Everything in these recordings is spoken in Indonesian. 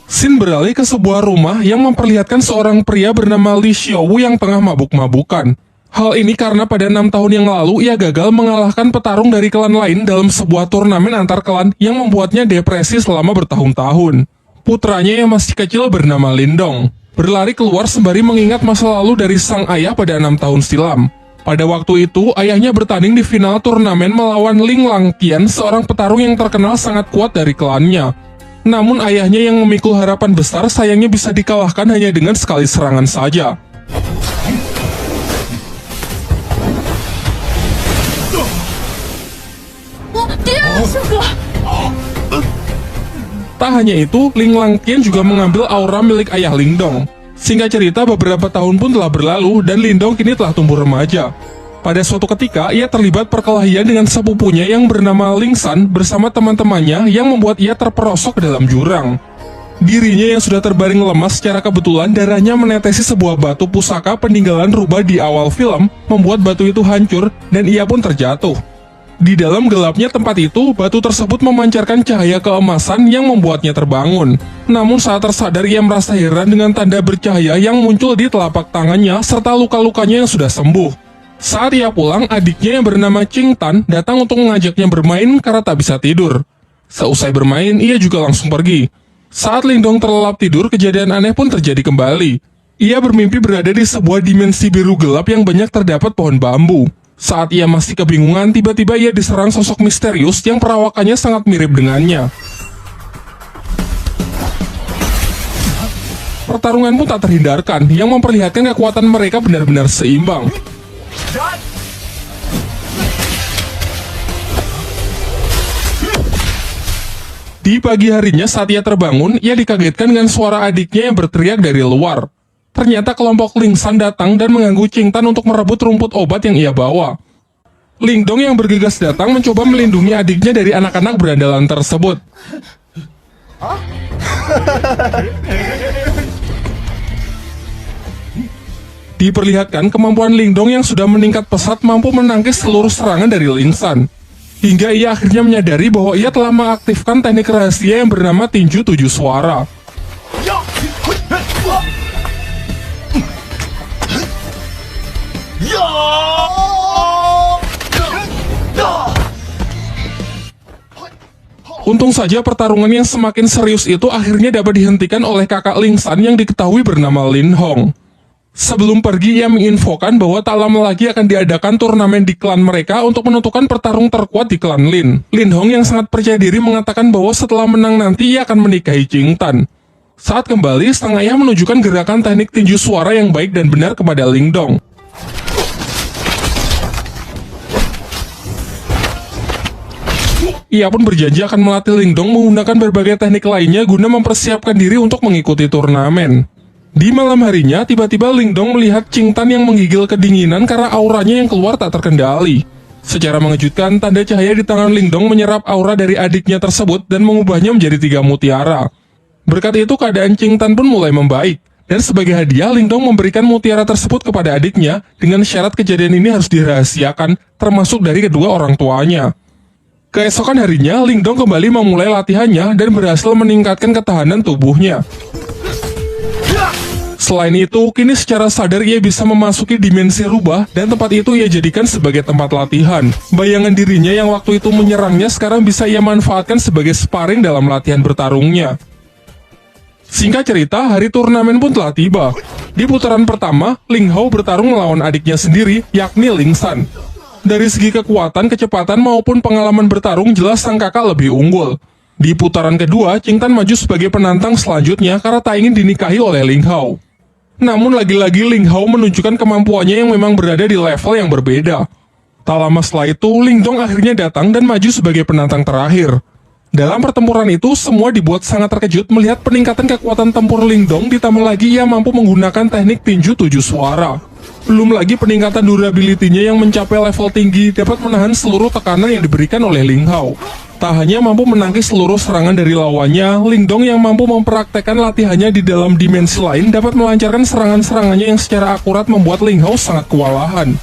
Scene beralih ke sebuah rumah yang memperlihatkan seorang pria bernama Li Xiaowu yang tengah mabuk-mabukan. Hal ini karena pada 6 tahun yang lalu ia gagal mengalahkan petarung dari klan lain dalam sebuah turnamen antar klan yang membuatnya depresi selama bertahun-tahun. Putranya yang masih kecil bernama Lindong berlari keluar sembari mengingat masa lalu dari sang ayah pada 6 tahun silam. Pada waktu itu, ayahnya bertanding di final turnamen melawan Ling Langqian, seorang petarung yang terkenal sangat kuat dari klannya. Namun ayahnya yang memikul harapan besar sayangnya bisa dikalahkan hanya dengan sekali serangan saja. Tak hanya itu, Ling Langqian juga mengambil aura milik ayah Lindong. Singkat cerita, beberapa tahun pun telah berlalu dan Lindong kini telah tumbuh remaja. Pada suatu ketika, ia terlibat perkelahian dengan sepupunya yang bernama Ling San bersama teman-temannya yang membuat ia terperosok ke dalam jurang. Dirinya yang sudah terbaring lemas secara kebetulan darahnya menetesi sebuah batu pusaka peninggalan rubah di awal film, membuat batu itu hancur dan ia pun terjatuh. Di dalam gelapnya tempat itu, batu tersebut memancarkan cahaya keemasan yang membuatnya terbangun. Namun saat tersadar ia merasa heran dengan tanda bercahaya yang muncul di telapak tangannya serta luka-lukanya yang sudah sembuh. Saat ia pulang, adiknya yang bernama Qing Tan datang untuk mengajaknya bermain karena tak bisa tidur. Seusai bermain, ia juga langsung pergi. Saat Lindong terlelap tidur, kejadian aneh pun terjadi kembali. Ia bermimpi berada di sebuah dimensi biru gelap yang banyak terdapat pohon bambu. Saat ia masih kebingungan, tiba-tiba ia diserang sosok misterius yang perawakannya sangat mirip dengannya. Pertarungan pun tak terhindarkan, yang memperlihatkan kekuatan mereka benar-benar seimbang. Di pagi harinya saat ia terbangun, ia dikagetkan dengan suara adiknya yang berteriak dari luar. Ternyata kelompok Ling San datang dan mengganggu Qing Tan untuk merebut rumput obat yang ia bawa. Lindong yang bergegas datang mencoba melindungi adiknya dari anak-anak berandalan tersebut. Diperlihatkan kemampuan Lindong yang sudah meningkat pesat mampu menangkis seluruh serangan dari Ling San. Hingga ia akhirnya menyadari bahwa ia telah mengaktifkan teknik rahasia yang bernama tinju 7 suara. Untung saja pertarungan yang semakin serius itu akhirnya dapat dihentikan oleh kakak Ling San yang diketahui bernama Lin Hong. Sebelum pergi, ia menginfokan bahwa tak lama lagi akan diadakan turnamen di klan mereka untuk menentukan petarung terkuat di klan Lin. Lin Hong yang sangat percaya diri mengatakan bahwa setelah menang nanti ia akan menikahi Qing Tan. Saat kembali, sang ayah menunjukkan gerakan teknik tinju suara yang baik dan benar kepada Lindong. Ia pun berjanji akan melatih Lindong menggunakan berbagai teknik lainnya guna mempersiapkan diri untuk mengikuti turnamen. Di malam harinya, tiba-tiba Lindong melihat Qing Tan yang menggigil kedinginan karena auranya yang keluar tak terkendali. Secara mengejutkan, tanda cahaya di tangan Lindong menyerap aura dari adiknya tersebut dan mengubahnya menjadi 3 mutiara. Berkat itu, keadaan Qing Tan pun mulai membaik. Dan sebagai hadiah, Lindong memberikan mutiara tersebut kepada adiknya dengan syarat kejadian ini harus dirahasiakan, termasuk dari kedua orang tuanya. Keesokan harinya, Lindong kembali memulai latihannya dan berhasil meningkatkan ketahanan tubuhnya. Selain itu, kini secara sadar ia bisa memasuki dimensi rubah dan tempat itu ia jadikan sebagai tempat latihan. Bayangan dirinya yang waktu itu menyerangnya sekarang bisa ia manfaatkan sebagai sparring dalam latihan bertarungnya. Singkat cerita, hari turnamen pun telah tiba. Di putaran pertama, Ling Hao bertarung melawan adiknya sendiri, yakni Ling San. Dari segi kekuatan, kecepatan maupun pengalaman bertarung jelas sang kakak lebih unggul. Di putaran kedua, Qing Tan maju sebagai penantang selanjutnya karena tak ingin dinikahi oleh Ling Hao. Namun lagi-lagi Ling Hao menunjukkan kemampuannya yang memang berada di level yang berbeda. Tak lama setelah itu, Lindong akhirnya datang dan maju sebagai penantang terakhir. Dalam pertempuran itu, semua dibuat sangat terkejut melihat peningkatan kekuatan tempur Lindong, ditambah lagi ia mampu menggunakan teknik tinju 7 suara. Belum lagi peningkatan durability-nya yang mencapai level tinggi dapat menahan seluruh tekanan yang diberikan oleh Ling Hao. Tak hanya mampu menangkis seluruh serangan dari lawannya, Lindong yang mampu mempraktekkan latihannya di dalam dimensi lain dapat melancarkan serangan-serangannya yang secara akurat membuat Ling Hao sangat kewalahan.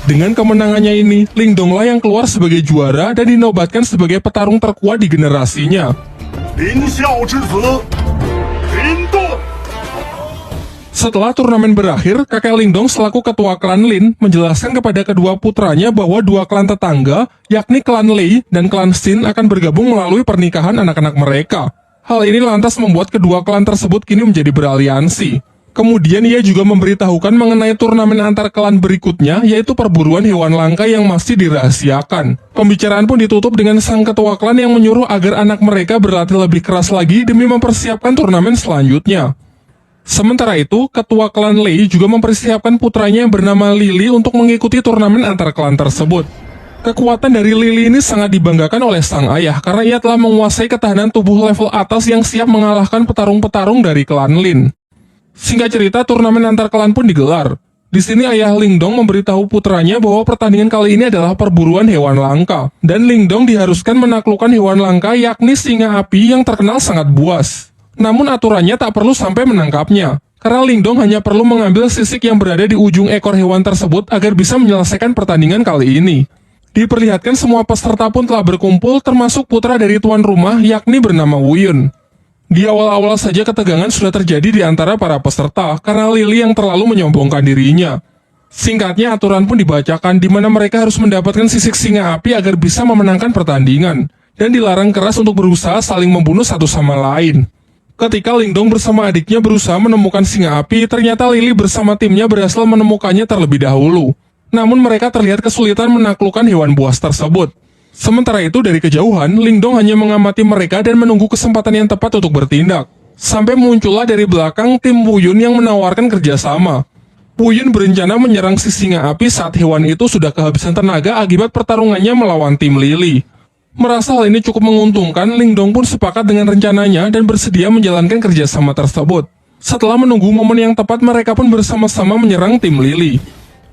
Dengan kemenangannya ini, Lingdonglah yang keluar sebagai juara dan dinobatkan sebagai petarung terkuat di generasinya. 林孝之子林动。 Setelah turnamen berakhir, kakek Lingdong selaku ketua klan Lin menjelaskan kepada kedua putranya bahwa dua klan tetangga, yakni klan Lei dan klan Xin akan bergabung melalui pernikahan anak-anak mereka. Hal ini lantas membuat kedua klan tersebut kini menjadi beraliansi. Kemudian ia juga memberitahukan mengenai turnamen antar klan berikutnya, yaitu perburuan hewan langka yang masih dirahasiakan. Pembicaraan pun ditutup dengan sang ketua klan yang menyuruh agar anak mereka berlatih lebih keras lagi demi mempersiapkan turnamen selanjutnya. Sementara itu, ketua klan Lei juga mempersiapkan putranya yang bernama Lily untuk mengikuti turnamen antar klan tersebut. Kekuatan dari Lily ini sangat dibanggakan oleh sang ayah karena ia telah menguasai ketahanan tubuh level atas yang siap mengalahkan petarung-petarung dari klan Lin. Singkat cerita, turnamen antar klan pun digelar. Di sini ayah Lingdong memberitahu putranya bahwa pertandingan kali ini adalah perburuan hewan langka, dan Lingdong diharuskan menaklukkan hewan langka yakni singa api yang terkenal sangat buas. Namun aturannya tak perlu sampai menangkapnya, karena Lingdong hanya perlu mengambil sisik yang berada di ujung ekor hewan tersebut agar bisa menyelesaikan pertandingan kali ini. Diperlihatkan semua peserta pun telah berkumpul termasuk putra dari tuan rumah yakni bernama Wuyun. Di awal-awal saja ketegangan sudah terjadi di antara para peserta karena Lily yang terlalu menyombongkan dirinya. Singkatnya aturan pun dibacakan di mana mereka harus mendapatkan sisik singa api agar bisa memenangkan pertandingan dan dilarang keras untuk berusaha saling membunuh satu sama lain. Ketika Lingdong bersama adiknya berusaha menemukan singa api, ternyata Lily bersama timnya berhasil menemukannya terlebih dahulu. Namun mereka terlihat kesulitan menaklukkan hewan buas tersebut. Sementara itu dari kejauhan, Lingdong hanya mengamati mereka dan menunggu kesempatan yang tepat untuk bertindak. Sampai muncullah dari belakang tim Wuyun yang menawarkan kerjasama. Wuyun berencana menyerang si singa api saat hewan itu sudah kehabisan tenaga akibat pertarungannya melawan tim Lily. Merasa hal ini cukup menguntungkan, Lingdong pun sepakat dengan rencananya dan bersedia menjalankan kerjasama tersebut. Setelah menunggu momen yang tepat, mereka pun bersama-sama menyerang tim Lily.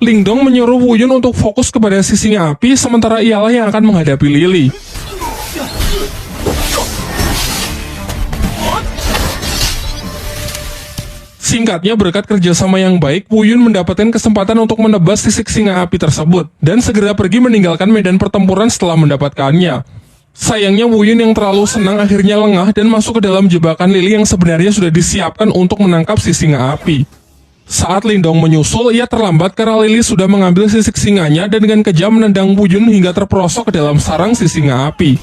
Lingdong menyuruh Wuyun untuk fokus kepada si singa api, sementara ialah yang akan menghadapi Lily. Singkatnya, berkat kerjasama yang baik, Wuyun mendapatkan kesempatan untuk menebas sisik singa api tersebut, dan segera pergi meninggalkan medan pertempuran setelah mendapatkannya. Sayangnya Wuyun yang terlalu senang akhirnya lengah dan masuk ke dalam jebakan Lily yang sebenarnya sudah disiapkan untuk menangkap si singa api. Saat Lingdong menyusul, ia terlambat karena Lily sudah mengambil sisik singanya dan dengan kejam menendang Wuyun hingga terperosok ke dalam sarang si singa api.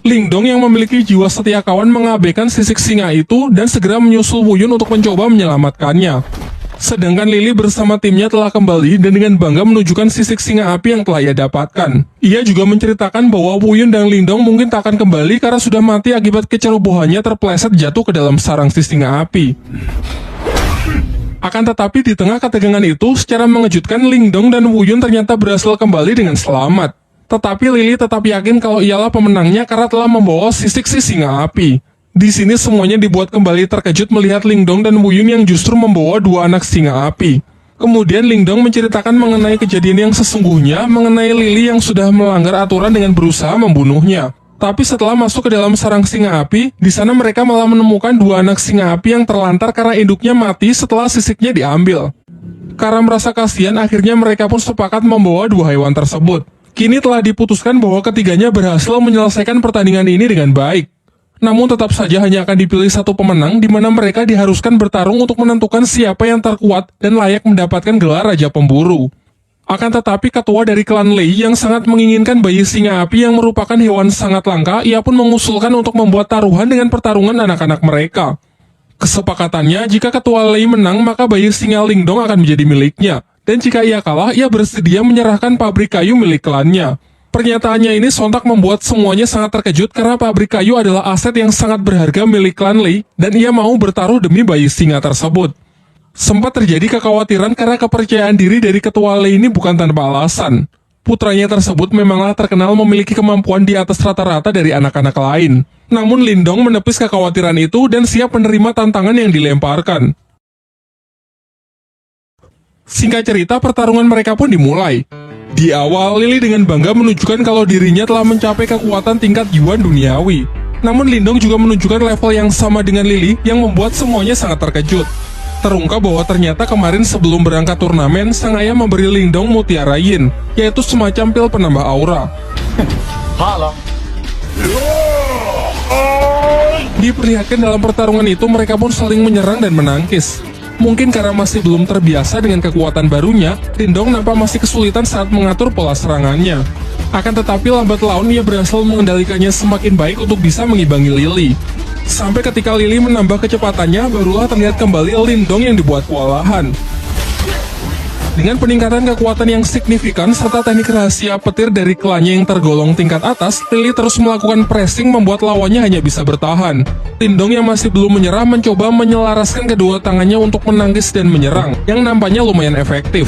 Lingdong yang memiliki jiwa setia kawan mengabaikan sisik singa itu dan segera menyusul Wuyun untuk mencoba menyelamatkannya. Sedangkan Lily bersama timnya telah kembali dan dengan bangga menunjukkan sisik singa api yang telah ia dapatkan. Ia juga menceritakan bahwa Wuyun dan Lingdong mungkin tak akan kembali karena sudah mati akibat kecerobohannya terpleset jatuh ke dalam sarang si singa api. Akan tetapi di tengah ketegangan itu, secara mengejutkan Lingdong dan Wuyun ternyata berhasil kembali dengan selamat. Tetapi Lily tetap yakin kalau ialah pemenangnya karena telah membawa sisik si singa api. Di sini semuanya dibuat kembali terkejut melihat Lingdong dan Wuyun yang justru membawa dua anak singa api. Kemudian Lingdong menceritakan mengenai kejadian yang sesungguhnya, mengenai Lily yang sudah melanggar aturan dengan berusaha membunuhnya. Tapi setelah masuk ke dalam sarang singa api, di sana mereka malah menemukan dua anak singa api yang terlantar karena induknya mati setelah sisiknya diambil. Karena merasa kasihan, akhirnya mereka pun sepakat membawa dua hewan tersebut. Kini telah diputuskan bahwa ketiganya berhasil menyelesaikan pertandingan ini dengan baik. Namun tetap saja hanya akan dipilih satu pemenang di mana mereka diharuskan bertarung untuk menentukan siapa yang terkuat dan layak mendapatkan gelar Raja Pemburu. Akan tetapi ketua dari klan Lei yang sangat menginginkan bayi singa api yang merupakan hewan sangat langka, ia pun mengusulkan untuk membuat taruhan dengan pertarungan anak-anak mereka. Kesepakatannya, jika ketua Lei menang, maka bayi singa Lingdong akan menjadi miliknya. Dan jika ia kalah, ia bersedia menyerahkan pabrik kayu milik klannya. Pernyataannya ini sontak membuat semuanya sangat terkejut karena pabrik kayu adalah aset yang sangat berharga milik klan Lei dan ia mau bertaruh demi bayi singa tersebut. Sempat terjadi kekhawatiran karena kepercayaan diri dari ketua Lei ini bukan tanpa alasan. Putranya tersebut memanglah terkenal memiliki kemampuan di atas rata-rata dari anak-anak lain. Namun Lingdong menepis kekhawatiran itu dan siap menerima tantangan yang dilemparkan. Singkat cerita, pertarungan mereka pun dimulai. Di awal, Lily dengan bangga menunjukkan kalau dirinya telah mencapai kekuatan tingkat Yuan duniawi. Namun Lingdong juga menunjukkan level yang sama dengan Lily yang membuat semuanya sangat terkejut. Terungkap bahwa ternyata kemarin sebelum berangkat turnamen, sang ayah memberi Lindong Mutiara Yin, yaitu semacam pil penambah aura. 怕了。 Diperlihatkan dalam pertarungan itu mereka pun saling menyerang dan menangkis. Mungkin karena masih belum terbiasa dengan kekuatan barunya, Lindong nampak masih kesulitan saat mengatur pola serangannya. Akan tetapi lambat laun ia berhasil mengendalikannya semakin baik untuk bisa mengimbangi Lily. Sampai ketika Lily menambah kecepatannya, barulah terlihat kembali Lindong yang dibuat kewalahan. Dengan peningkatan kekuatan yang signifikan serta teknik rahasia petir dari klannya yang tergolong tingkat atas, Lily terus melakukan pressing membuat lawannya hanya bisa bertahan. Lindong yang masih belum menyerah mencoba menyelaraskan kedua tangannya untuk menangkis dan menyerang, yang nampaknya lumayan efektif.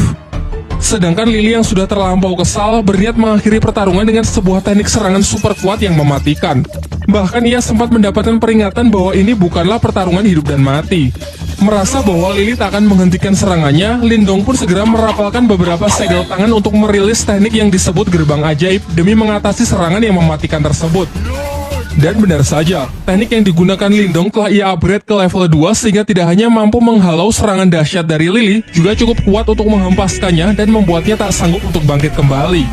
Sedangkan Lily yang sudah terlampau kesal berniat mengakhiri pertarungan dengan sebuah teknik serangan super kuat yang mematikan. Bahkan ia sempat mendapatkan peringatan bahwa ini bukanlah pertarungan hidup dan mati. Merasa bahwa Lily tak akan menghentikan serangannya, Lindong pun segera merapalkan beberapa segel tangan untuk merilis teknik yang disebut gerbang ajaib demi mengatasi serangan yang mematikan tersebut. Dan benar saja, teknik yang digunakan Lindong telah ia upgrade ke level 2 sehingga tidak hanya mampu menghalau serangan dahsyat dari Lily, juga cukup kuat untuk menghempaskannya dan membuatnya tak sanggup untuk bangkit kembali.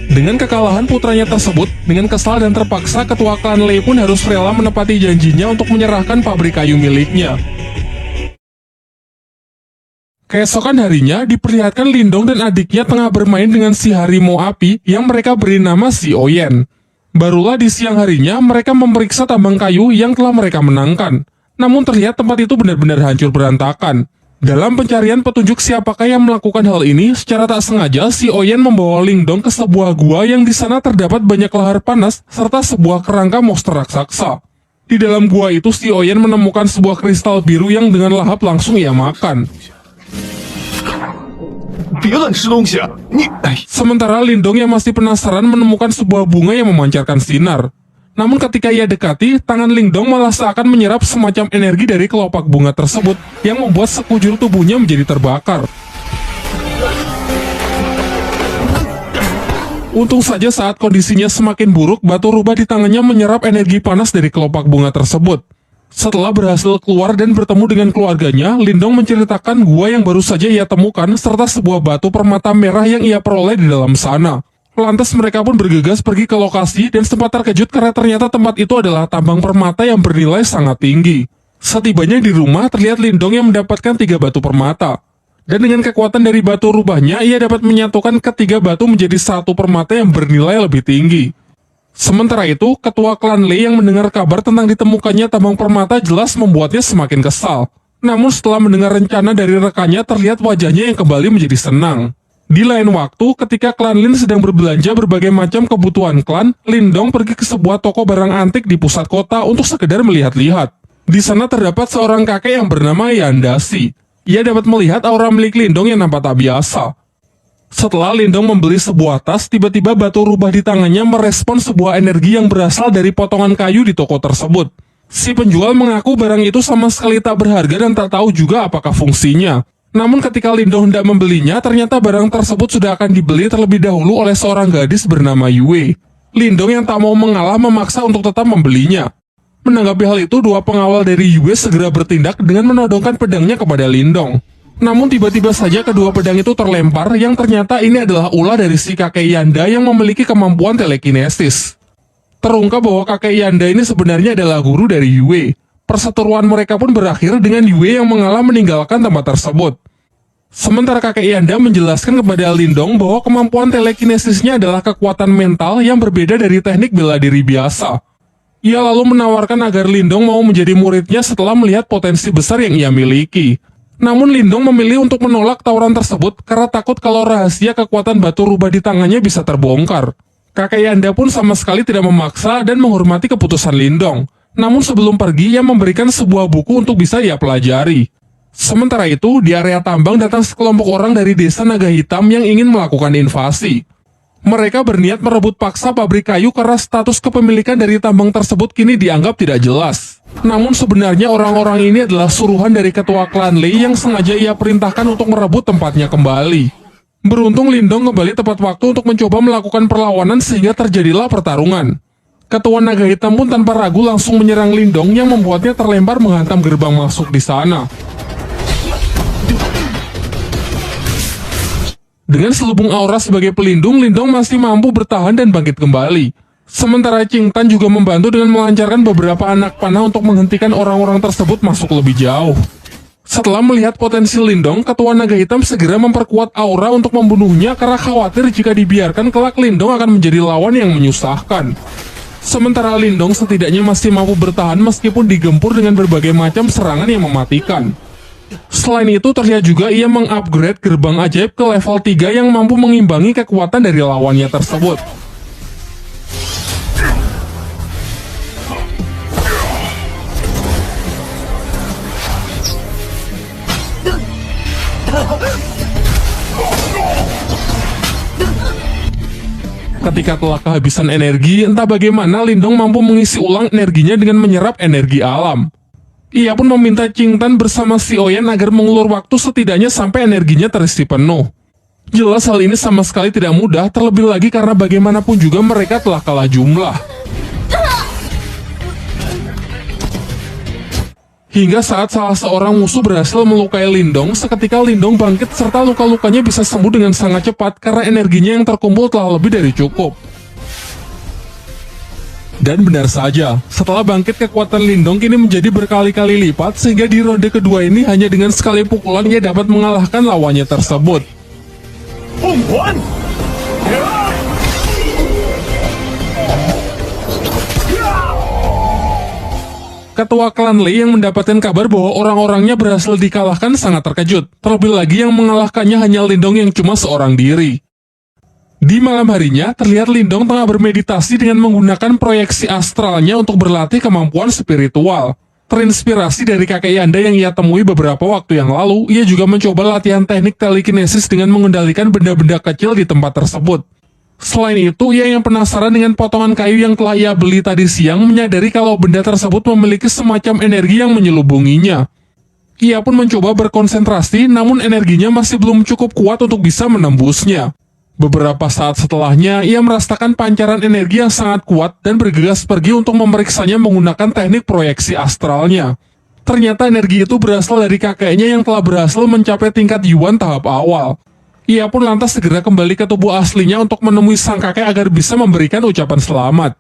Dengan kekalahan putranya tersebut, dengan kesal dan terpaksa ketua klan Lei pun harus rela menepati janjinya untuk menyerahkan pabrik kayu miliknya. Keesokan harinya, diperlihatkan Lindong dan adiknya tengah bermain dengan si harimau api yang mereka beri nama si Oyen. Barulah di siang harinya, mereka memeriksa tambang kayu yang telah mereka menangkan. Namun terlihat tempat itu benar-benar hancur berantakan. Dalam pencarian petunjuk siapakah yang melakukan hal ini, secara tak sengaja si Oyen membawa Lindong ke sebuah gua yang di sana terdapat banyak lahar panas serta sebuah kerangka monster raksasa. Di dalam gua itu si Oyen menemukan sebuah kristal biru yang dengan lahap langsung ia makan. 别乱吃东西啊！你哎， Sementara Lindong yang masih penasaran menemukan sebuah bunga yang memancarkan sinar. Namun ketika ia dekati, tangan Lindong malah seakan menyerap semacam energi dari kelopak bunga tersebut yang membuat sekujur tubuhnya menjadi terbakar. Untung saja saat kondisinya semakin buruk, batu rubah di tangannya menyerap energi panas dari kelopak bunga tersebut. Setelah berhasil keluar dan bertemu dengan keluarganya, Lindong menceritakan gua yang baru saja ia temukan serta sebuah batu permata merah yang ia peroleh di dalam sana. Lantas mereka pun bergegas pergi ke lokasi dan sempat terkejut karena ternyata tempat itu adalah tambang permata yang bernilai sangat tinggi. Setibanya di rumah, terlihat Lindong yang mendapatkan 3 batu permata. Dan dengan kekuatan dari batu rubahnya, ia dapat menyatukan ketiga batu menjadi satu permata yang bernilai lebih tinggi. Sementara itu, ketua klan Lei yang mendengar kabar tentang ditemukannya tambang permata jelas membuatnya semakin kesal. Namun setelah mendengar rencana dari rekannya, terlihat wajahnya yang kembali menjadi senang. Di lain waktu, ketika klan Lin sedang berbelanja berbagai macam kebutuhan klan, Lindong pergi ke sebuah toko barang antik di pusat kota untuk sekedar melihat-lihat. Di sana terdapat seorang kakek yang bernama Yandashi. Ia dapat melihat aura milik Lindong yang nampak tak biasa. Setelah Lindong membeli sebuah tas, tiba-tiba batu rubah di tangannya merespon sebuah energi yang berasal dari potongan kayu di toko tersebut. Si penjual mengaku barang itu sama sekali tak berharga dan tak tahu juga apakah fungsinya. Namun ketika Lindong hendak membelinya, ternyata barang tersebut sudah akan dibeli terlebih dahulu oleh seorang gadis bernama Yue. Lindong yang tak mau mengalah memaksa untuk tetap membelinya. Menanggapi hal itu, dua pengawal dari Yue segera bertindak dengan menodongkan pedangnya kepada Lindong. Namun tiba-tiba saja kedua pedang itu terlempar yang ternyata ini adalah ulah dari si kakek Yanda yang memiliki kemampuan telekinesis. Terungkap bahwa kakek Yanda ini sebenarnya adalah guru dari Yue. Perseteruan mereka pun berakhir dengan Yue yang mengalah meninggalkan tempat tersebut. Sementara kakek Yanda menjelaskan kepada Lindong bahwa kemampuan telekinesisnya adalah kekuatan mental yang berbeda dari teknik bela diri biasa. Ia lalu menawarkan agar Lindong mau menjadi muridnya setelah melihat potensi besar yang ia miliki. Namun Lindong memilih untuk menolak tawaran tersebut karena takut kalau rahasia kekuatan batu rubah di tangannya bisa terbongkar. Kakek Yanda pun sama sekali tidak memaksa dan menghormati keputusan Lindong. Namun sebelum pergi, ia memberikan sebuah buku untuk bisa ia pelajari. Sementara itu, di area tambang datang sekelompok orang dari desa Naga Hitam yang ingin melakukan invasi. Mereka berniat merebut paksa pabrik kayu karena status kepemilikan dari tambang tersebut kini dianggap tidak jelas. Namun sebenarnya orang-orang ini adalah suruhan dari ketua klan Lei yang sengaja ia perintahkan untuk merebut tempatnya kembali. Beruntung Lindong kembali tepat waktu untuk mencoba melakukan perlawanan sehingga terjadilah pertarungan. Ketua Naga Hitam pun tanpa ragu langsung menyerang Lindong yang membuatnya terlempar menghantam gerbang masuk di sana. Dengan selubung aura sebagai pelindung, Lindong masih mampu bertahan dan bangkit kembali. Sementara Qing Tan juga membantu dengan melancarkan beberapa anak panah untuk menghentikan orang-orang tersebut masuk lebih jauh. Setelah melihat potensi Lindong, Ketua Naga Hitam segera memperkuat aura untuk membunuhnya karena khawatir jika dibiarkan kelak Lindong akan menjadi lawan yang menyusahkan. Sementara Lindong setidaknya masih mampu bertahan meskipun digempur dengan berbagai macam serangan yang mematikan. Selain itu, terlihat juga ia mengupgrade gerbang ajaib ke level 3 yang mampu mengimbangi kekuatan dari lawannya tersebut. Ketika telah kehabisan energi, entah bagaimana Lindong mampu mengisi ulang energinya dengan menyerap energi alam. Ia pun meminta Qing Tan bersama si Oyen agar mengulur waktu setidaknya sampai energinya terisi penuh. Jelas hal ini sama sekali tidak mudah, terlebih lagi karena bagaimanapun juga mereka telah kalah jumlah. Hingga saat salah seorang musuh berhasil melukai Lindong, seketika Lindong bangkit serta luka-lukanya bisa sembuh dengan sangat cepat karena energinya yang terkumpul telah lebih dari cukup. Dan benar saja, setelah bangkit kekuatan Lindong kini menjadi berkali-kali lipat sehingga di ronde kedua ini hanya dengan sekali pukulan ia dapat mengalahkan lawannya tersebut. Ketua klan Lei yang mendapatkan kabar bahwa orang-orangnya berhasil dikalahkan sangat terkejut, terlebih lagi yang mengalahkannya hanya Lindong yang cuma seorang diri. Di malam harinya, terlihat Lindong tengah bermeditasi dengan menggunakan proyeksi astralnya untuk berlatih kemampuan spiritual. Terinspirasi dari kakek Yanda yang ia temui beberapa waktu yang lalu, ia juga mencoba latihan teknik telekinesis dengan mengendalikan benda-benda kecil di tempat tersebut. Selain itu, ia yang penasaran dengan potongan kayu yang telah ia beli tadi siang menyadari kalau benda tersebut memiliki semacam energi yang menyelubunginya. Ia pun mencoba berkonsentrasi, namun energinya masih belum cukup kuat untuk bisa menembusnya. Beberapa saat setelahnya, ia merasakan pancaran energi yang sangat kuat dan bergegas pergi untuk memeriksanya menggunakan teknik proyeksi astralnya. Ternyata energi itu berasal dari kakeknya yang telah berhasil mencapai tingkat Yuan tahap awal. Ia pun lantas segera kembali ke tubuh aslinya untuk menemui sang kakek agar bisa memberikan ucapan selamat.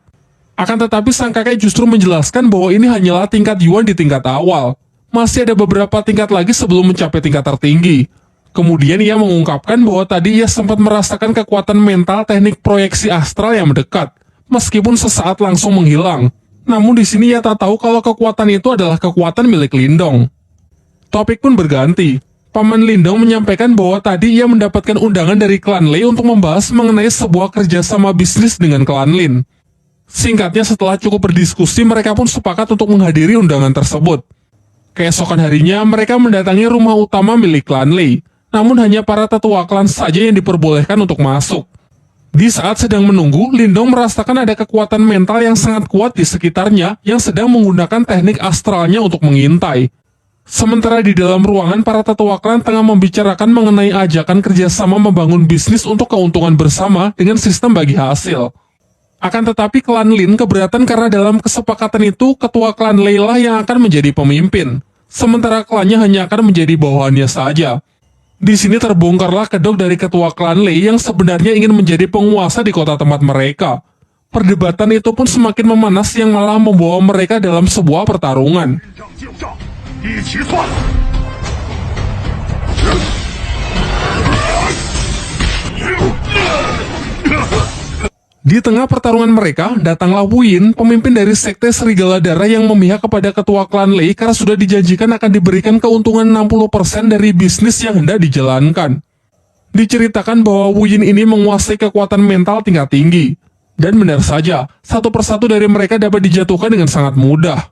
Akan tetapi sang kakek justru menjelaskan bahwa ini hanyalah tingkat Yuan di tingkat awal. Masih ada beberapa tingkat lagi sebelum mencapai tingkat tertinggi. Kemudian ia mengungkapkan bahwa tadi ia sempat merasakan kekuatan mental teknik proyeksi astral yang mendekat, meskipun sesaat langsung menghilang. Namun di sini ia tak tahu kalau kekuatan itu adalah kekuatan milik Lindong. Topik pun berganti. Paman Lindong menyampaikan bahwa tadi ia mendapatkan undangan dari klan Lei untuk membahas mengenai sebuah kerjasama bisnis dengan klan Lin. Singkatnya, setelah cukup berdiskusi, mereka pun sepakat untuk menghadiri undangan tersebut. Keesokan harinya, mereka mendatangi rumah utama milik klan Lei. Namun hanya para tetua klan saja yang diperbolehkan untuk masuk. Di saat sedang menunggu, Lindong merasakan ada kekuatan mental yang sangat kuat di sekitarnya yang sedang menggunakan teknik astralnya untuk mengintai. Sementara di dalam ruangan, para tetua klan tengah membicarakan mengenai ajakan kerjasama membangun bisnis untuk keuntungan bersama dengan sistem bagi hasil. Akan tetapi klan Lin keberatan karena dalam kesepakatan itu, ketua klan Lei lah yang akan menjadi pemimpin. Sementara klannya hanya akan menjadi bawahannya saja. Di sini terbongkarlah kedok dari ketua klan Lei yang sebenarnya ingin menjadi penguasa di kota tempat mereka. Perdebatan itu pun semakin memanas yang malah membawa mereka dalam sebuah pertarungan. Di tengah pertarungan mereka, datanglah Wu Yin, pemimpin dari sekte Serigala Darah yang memihak kepada ketua klan Lei karena sudah dijanjikan akan diberikan keuntungan 60% dari bisnis yang hendak dijalankan. Diceritakan bahwa Wu Yin ini menguasai kekuatan mental tingkat tinggi. Dan benar saja, satu persatu dari mereka dapat dijatuhkan dengan sangat mudah.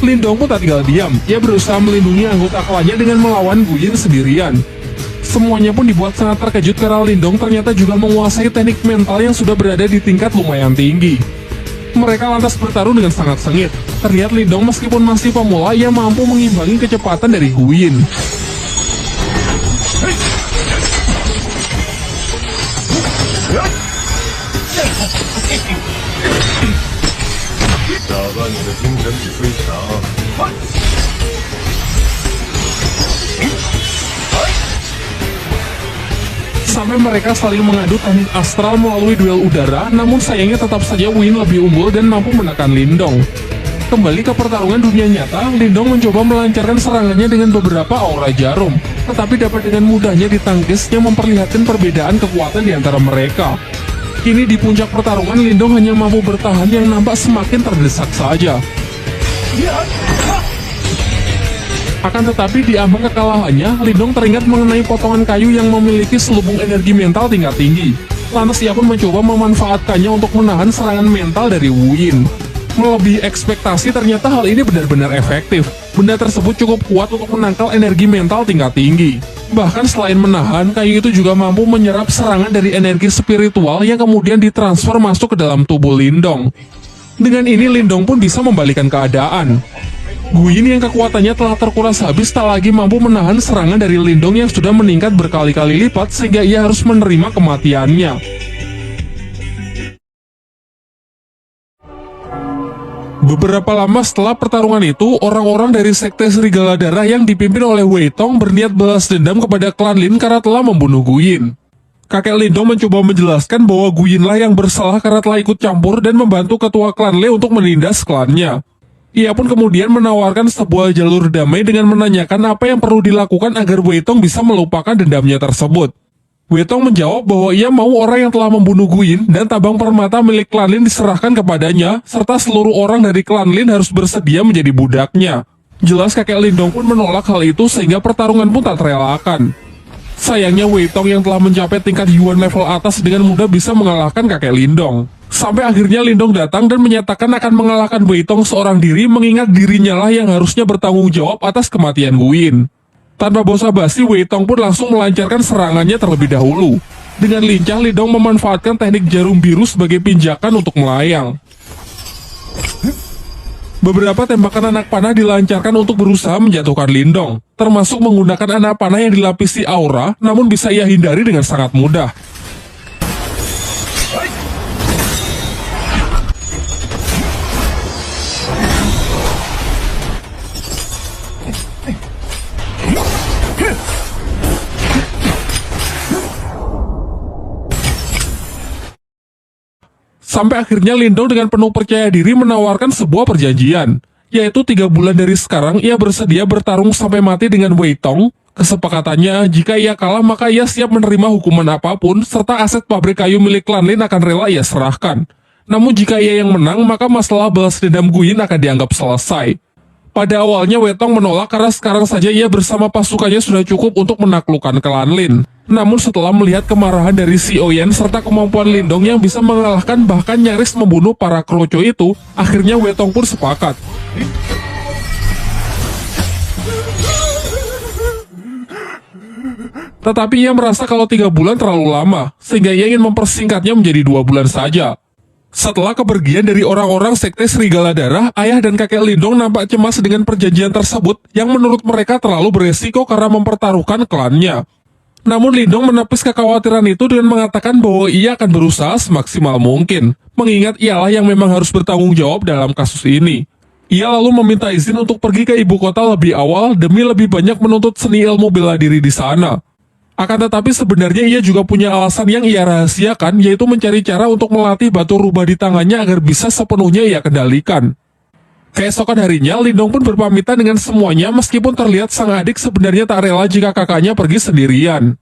Lindong pun tak tinggal diam, ia berusaha melindungi anggota klannya dengan melawan Wu Yin sendirian. Semuanya pun dibuat sangat terkejut karena Lindong ternyata juga menguasai teknik mental yang sudah berada di tingkat lumayan tinggi. Mereka lantas bertarung dengan sangat sengit. Terlihat Lindong meskipun masih pemula, ia mampu mengimbangi kecepatan dari Wu Yin. 人之非常。 Sampai mereka saling mengadu teknik astral melalui duel udara, namun sayangnya tetap saja Win lebih unggul dan mampu menekan Lindong. Kembali ke pertarungan dunia nyata, Lindong mencoba melancarkan serangannya dengan beberapa aura jarum, tetapi dapat dengan mudahnya ditangkis yang memperlihatkan perbedaan kekuatan di antara mereka. Kini di puncak pertarungan, Lindong hanya mampu bertahan yang nampak semakin terdesak saja. Akan tetapi di ambang kekalahannya, Lindong teringat mengenai potongan kayu yang memiliki selubung energi mental tingkat tinggi. Lantas ia pun mencoba memanfaatkannya untuk menahan serangan mental dari Wu Yin. Melebihi ekspektasi, ternyata hal ini benar-benar efektif. Benda tersebut cukup kuat untuk menangkal energi mental tingkat tinggi. Bahkan selain menahan, kayu itu juga mampu menyerap serangan dari energi spiritual yang kemudian ditransfer masuk ke dalam tubuh Lindong. Dengan ini Lindong pun bisa membalikan keadaan. Guyin yang kekuatannya telah terkuras habis tak lagi mampu menahan serangan dari Lindong yang sudah meningkat berkali-kali lipat sehingga ia harus menerima kematiannya. Beberapa lama setelah pertarungan itu, orang-orang dari Sekte Serigala Darah yang dipimpin oleh Wei Tong berniat balas dendam kepada klan Lin karena telah membunuh Guyin. Kakek Lindong mencoba menjelaskan bahwa Guyinlah yang bersalah karena telah ikut campur dan membantu ketua klan Le untuk menindas klannya. Ia pun kemudian menawarkan sebuah jalur damai dengan menanyakan apa yang perlu dilakukan agar Wei Tong bisa melupakan dendamnya tersebut. Wei Tong menjawab bahwa ia mau orang yang telah membunuh Guyin dan tabang permata milik klan Lin diserahkan kepadanya, serta seluruh orang dari klan Lin harus bersedia menjadi budaknya. Jelas kakek Lindong pun menolak hal itu sehingga pertarungan pun tak terelakkan. Sayangnya Wei Tong yang telah mencapai tingkat Yuan level atas dengan mudah bisa mengalahkan kakek Lindong. Sampai akhirnya Lindong datang dan menyatakan akan mengalahkan Wei Tong seorang diri, mengingat dirinya lah yang harusnya bertanggung jawab atas kematian Guyin. Tanpa basa-basi, Wei Tong pun langsung melancarkan serangannya terlebih dahulu. Dengan lincah, Lindong memanfaatkan teknik jarum biru sebagai pinjakan untuk melayang. Beberapa tembakan anak panah dilancarkan untuk berusaha menjatuhkan Lindong, termasuk menggunakan anak panah yang dilapisi aura, namun bisa ia hindari dengan sangat mudah. Sampai akhirnya Lindong dengan penuh percaya diri menawarkan sebuah perjanjian, yaitu 3 bulan dari sekarang ia bersedia bertarung sampai mati dengan Wei Tong. Kesepakatannya, jika ia kalah maka ia siap menerima hukuman apapun, serta aset pabrik kayu milik klan Lin akan rela ia serahkan. Namun jika ia yang menang, maka masalah balas dendam Guyin akan dianggap selesai. Pada awalnya Wei Tong menolak karena sekarang saja ia bersama pasukannya sudah cukup untuk menaklukkan klan Lin. Namun setelah melihat kemarahan dari Si Oyen serta kemampuan Lindong yang bisa mengalahkan bahkan nyaris membunuh para kroco itu, akhirnya Wei Tong pun sepakat. Tetapi ia merasa kalau 3 bulan terlalu lama, sehingga ia ingin mempersingkatnya menjadi 2 bulan saja. Setelah kepergian dari orang-orang Sekte Serigala Darah, ayah dan kakek Lindong nampak cemas dengan perjanjian tersebut yang menurut mereka terlalu beresiko karena mempertaruhkan klannya. Namun Lindong menepis kekhawatiran itu dengan mengatakan bahwa ia akan berusaha semaksimal mungkin, mengingat ialah yang memang harus bertanggung jawab dalam kasus ini. Ia lalu meminta izin untuk pergi ke ibu kota lebih awal demi lebih banyak menuntut seni ilmu bela diri di sana. Akan tetapi sebenarnya ia juga punya alasan yang ia rahasiakan, yaitu mencari cara untuk melatih batu rubah di tangannya agar bisa sepenuhnya ia kendalikan. Keesokan harinya, Lindong pun berpamitan dengan semuanya meskipun terlihat sang adik sebenarnya tak rela jika kakaknya pergi sendirian.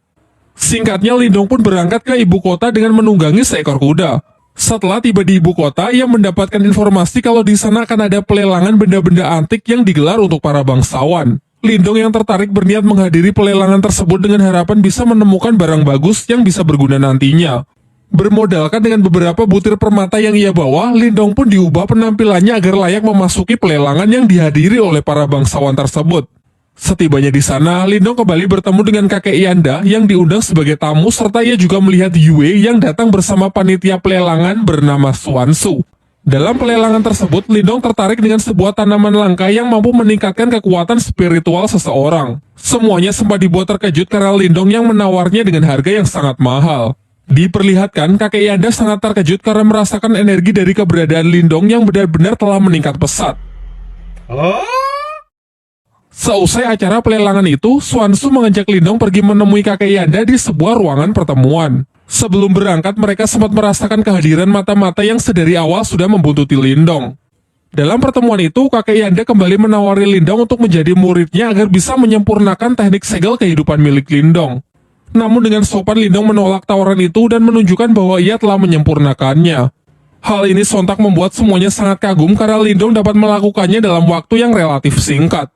Singkatnya, Lindong pun berangkat ke ibu kota dengan menunggangi seekor kuda. Setelah tiba di ibu kota, ia mendapatkan informasi kalau di sana akan ada pelelangan benda-benda antik yang digelar untuk para bangsawan. Lindong yang tertarik berniat menghadiri pelelangan tersebut dengan harapan bisa menemukan barang bagus yang bisa berguna nantinya. Bermodalkan dengan beberapa butir permata yang ia bawa, Lindong pun diubah penampilannya agar layak memasuki pelelangan yang dihadiri oleh para bangsawan tersebut. Setibanya di sana, Lindong kembali bertemu dengan kakek Yanda yang diundang sebagai tamu, serta ia juga melihat Yue yang datang bersama panitia pelelangan bernama Suansu. Dalam pelelangan tersebut, Lindong tertarik dengan sebuah tanaman langka yang mampu meningkatkan kekuatan spiritual seseorang. Semuanya sempat dibuat terkejut karena Lindong yang menawarnya dengan harga yang sangat mahal. Diperlihatkan, kakek Yanda sangat terkejut karena merasakan energi dari keberadaan Lindong yang benar-benar telah meningkat pesat. Seusai acara pelelangan itu, Xuanzu mengajak Lindong pergi menemui kakek Yanda di sebuah ruangan pertemuan. Sebelum berangkat, mereka sempat merasakan kehadiran mata-mata yang sedari awal sudah membuntuti Lindong. Dalam pertemuan itu, kakek Yanda kembali menawari Lindong untuk menjadi muridnya agar bisa menyempurnakan teknik segel kehidupan milik Lindong. Namun dengan sopan Lindong menolak tawaran itu dan menunjukkan bahwa ia telah menyempurnakannya. Hal ini sontak membuat semuanya sangat kagum karena Lindong dapat melakukannya dalam waktu yang relatif singkat.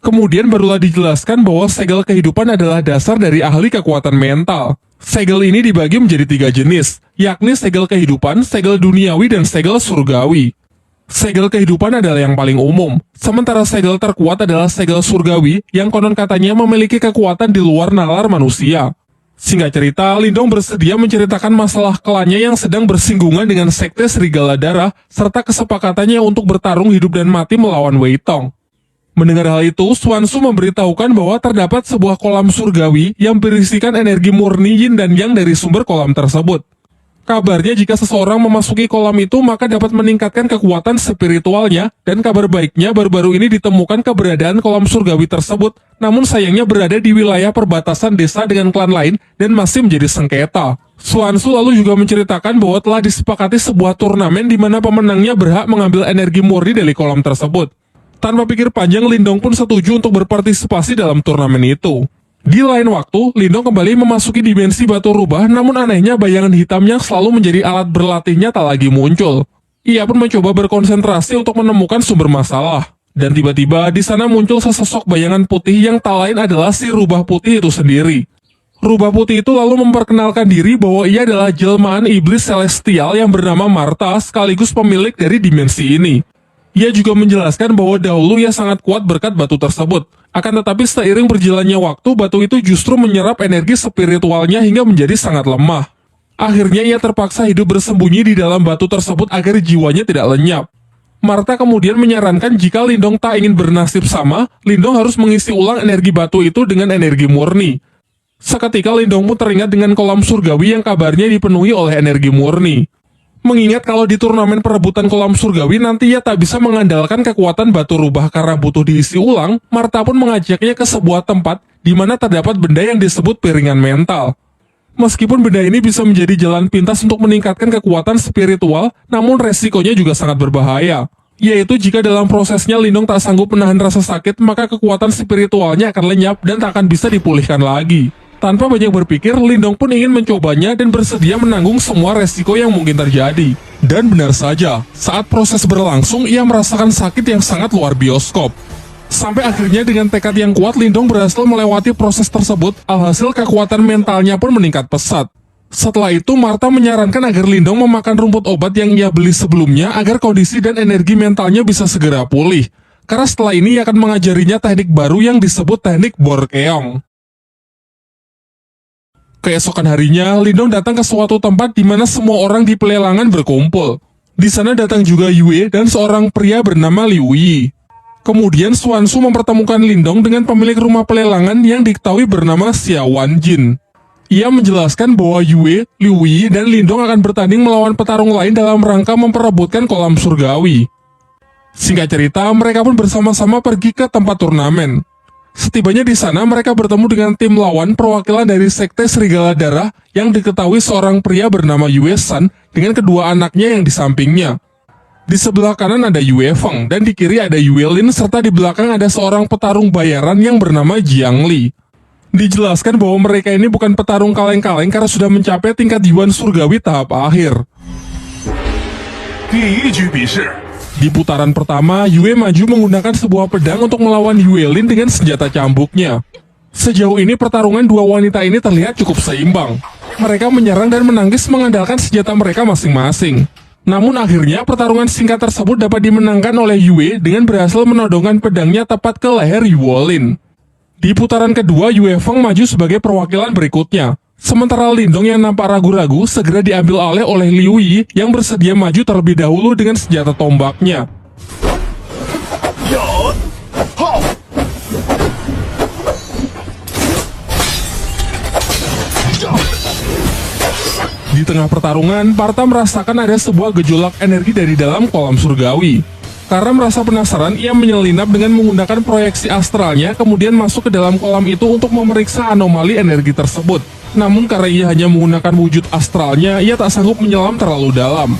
Kemudian barulah dijelaskan bahwa segel kehidupan adalah dasar dari ahli kekuatan mental. Segel ini dibagi menjadi 3 jenis, yakni segel kehidupan, segel duniawi, dan segel surgawi. Segel kehidupan adalah yang paling umum, sementara segel terkuat adalah segel surgawi yang konon katanya memiliki kekuatan di luar nalar manusia. Singkat cerita, Lindong bersedia menceritakan masalah klannya yang sedang bersinggungan dengan sekte Serigala Darah serta kesepakatannya untuk bertarung hidup dan mati melawan Wei Tong. Mendengar hal itu, Xuanzu memberitahukan bahwa terdapat sebuah kolam surgawi yang berisikan energi murni yin dan yang dari sumber kolam tersebut. Kabarnya jika seseorang memasuki kolam itu maka dapat meningkatkan kekuatan spiritualnya, dan kabar baiknya baru-baru ini ditemukan keberadaan kolam surgawi tersebut, namun sayangnya berada di wilayah perbatasan desa dengan klan lain dan masih menjadi sengketa. Xuanzu lalu juga menceritakan bahwa telah disepakati sebuah turnamen di mana pemenangnya berhak mengambil energi murni dari kolam tersebut. Tanpa pikir panjang, Lindong pun setuju untuk berpartisipasi dalam turnamen itu. Di lain waktu, Lindong kembali memasuki dimensi batu rubah, namun anehnya bayangan hitam yang selalu menjadi alat berlatihnya tak lagi muncul. Ia pun mencoba berkonsentrasi untuk menemukan sumber masalah. Dan tiba-tiba di sana muncul sesosok bayangan putih yang tak lain adalah si rubah putih itu sendiri. Rubah putih itu lalu memperkenalkan diri bahwa ia adalah jelmaan iblis celestial yang bernama Martha sekaligus pemilik dari dimensi ini. Ia juga menjelaskan bahwa dahulu ia sangat kuat berkat batu tersebut. Akan tetapi seiring berjalannya waktu, batu itu justru menyerap energi spiritualnya hingga menjadi sangat lemah. Akhirnya ia terpaksa hidup bersembunyi di dalam batu tersebut agar jiwanya tidak lenyap. Martha kemudian menyarankan jika Lindong tak ingin bernasib sama, Lindong harus mengisi ulang energi batu itu dengan energi murni. Seketika Lindong pun teringat dengan kolam surgawi yang kabarnya dipenuhi oleh energi murni. Mengingat kalau di turnamen perebutan kolam surgawi nanti ia tak bisa mengandalkan kekuatan batu rubah karena butuh diisi ulang, Martha pun mengajaknya ke sebuah tempat di mana terdapat benda yang disebut piringan mental. Meskipun benda ini bisa menjadi jalan pintas untuk meningkatkan kekuatan spiritual, namun resikonya juga sangat berbahaya. Yaitu jika dalam prosesnya Lindong tak sanggup menahan rasa sakit, maka kekuatan spiritualnya akan lenyap dan tak akan bisa dipulihkan lagi. Tanpa banyak berpikir, Lindong pun ingin mencobanya dan bersedia menanggung semua resiko yang mungkin terjadi. Dan benar saja, saat proses berlangsung, ia merasakan sakit yang sangat luar bioskop. Sampai akhirnya dengan tekad yang kuat, Lindong berhasil melewati proses tersebut, alhasil kekuatan mentalnya pun meningkat pesat. Setelah itu, Martha menyarankan agar Lindong memakan rumput obat yang ia beli sebelumnya agar kondisi dan energi mentalnya bisa segera pulih. Karena setelah ini ia akan mengajarinya teknik baru yang disebut teknik Borkeong. Keesokan harinya, Lindong datang ke suatu tempat di mana semua orang di pelelangan berkumpul. Di sana datang juga Yue dan seorang pria bernama Liu Yi. Kemudian Xuanzu mempertemukan Lindong dengan pemilik rumah pelelangan yang diketahui bernama Xia Wanjin. Ia menjelaskan bahwa Yue, Liu Yi, dan Lindong akan bertanding melawan petarung lain dalam rangka memperebutkan kolam surgawi. Singkat cerita, mereka pun bersama-sama pergi ke tempat turnamen. Setibanya di sana, mereka bertemu dengan tim lawan perwakilan dari sekte Serigala Darah yang diketahui seorang pria bernama Yue San dengan kedua anaknya yang di sampingnya. Di sebelah kanan ada Yue Feng dan di kiri ada Yue Lin serta di belakang ada seorang petarung bayaran yang bernama Jiang Li. Dijelaskan bahwa mereka ini bukan petarung kaleng-kaleng karena sudah mencapai tingkat Yuan Surgawi tahap akhir. 第一局比试， Di putaran pertama, Yue maju menggunakan sebuah pedang untuk melawan Yue Lin dengan senjata cambuknya. Sejauh ini pertarungan dua wanita ini terlihat cukup seimbang. Mereka menyerang dan menangkis mengandalkan senjata mereka masing-masing. Namun akhirnya pertarungan singkat tersebut dapat dimenangkan oleh Yue dengan berhasil menodongkan pedangnya tepat ke leher Yue Lin. Di putaran kedua, Yue Feng maju sebagai perwakilan berikutnya. Sementara Lindong yang nampak ragu-ragu segera diambil alih oleh Liu Yi yang bersedia maju terlebih dahulu dengan senjata tombaknya. 有，好， Di tengah pertarungan, Martha merasakan ada sebuah gejolak energi dari dalam kolam surgawi. Karena merasa penasaran, ia menyelinap dengan menggunakan proyeksi astralnya, kemudian masuk ke dalam kolam itu untuk memeriksa anomali energi tersebut. Namun karena ia hanya menggunakan wujud astralnya, ia tak sanggup menyelam terlalu dalam.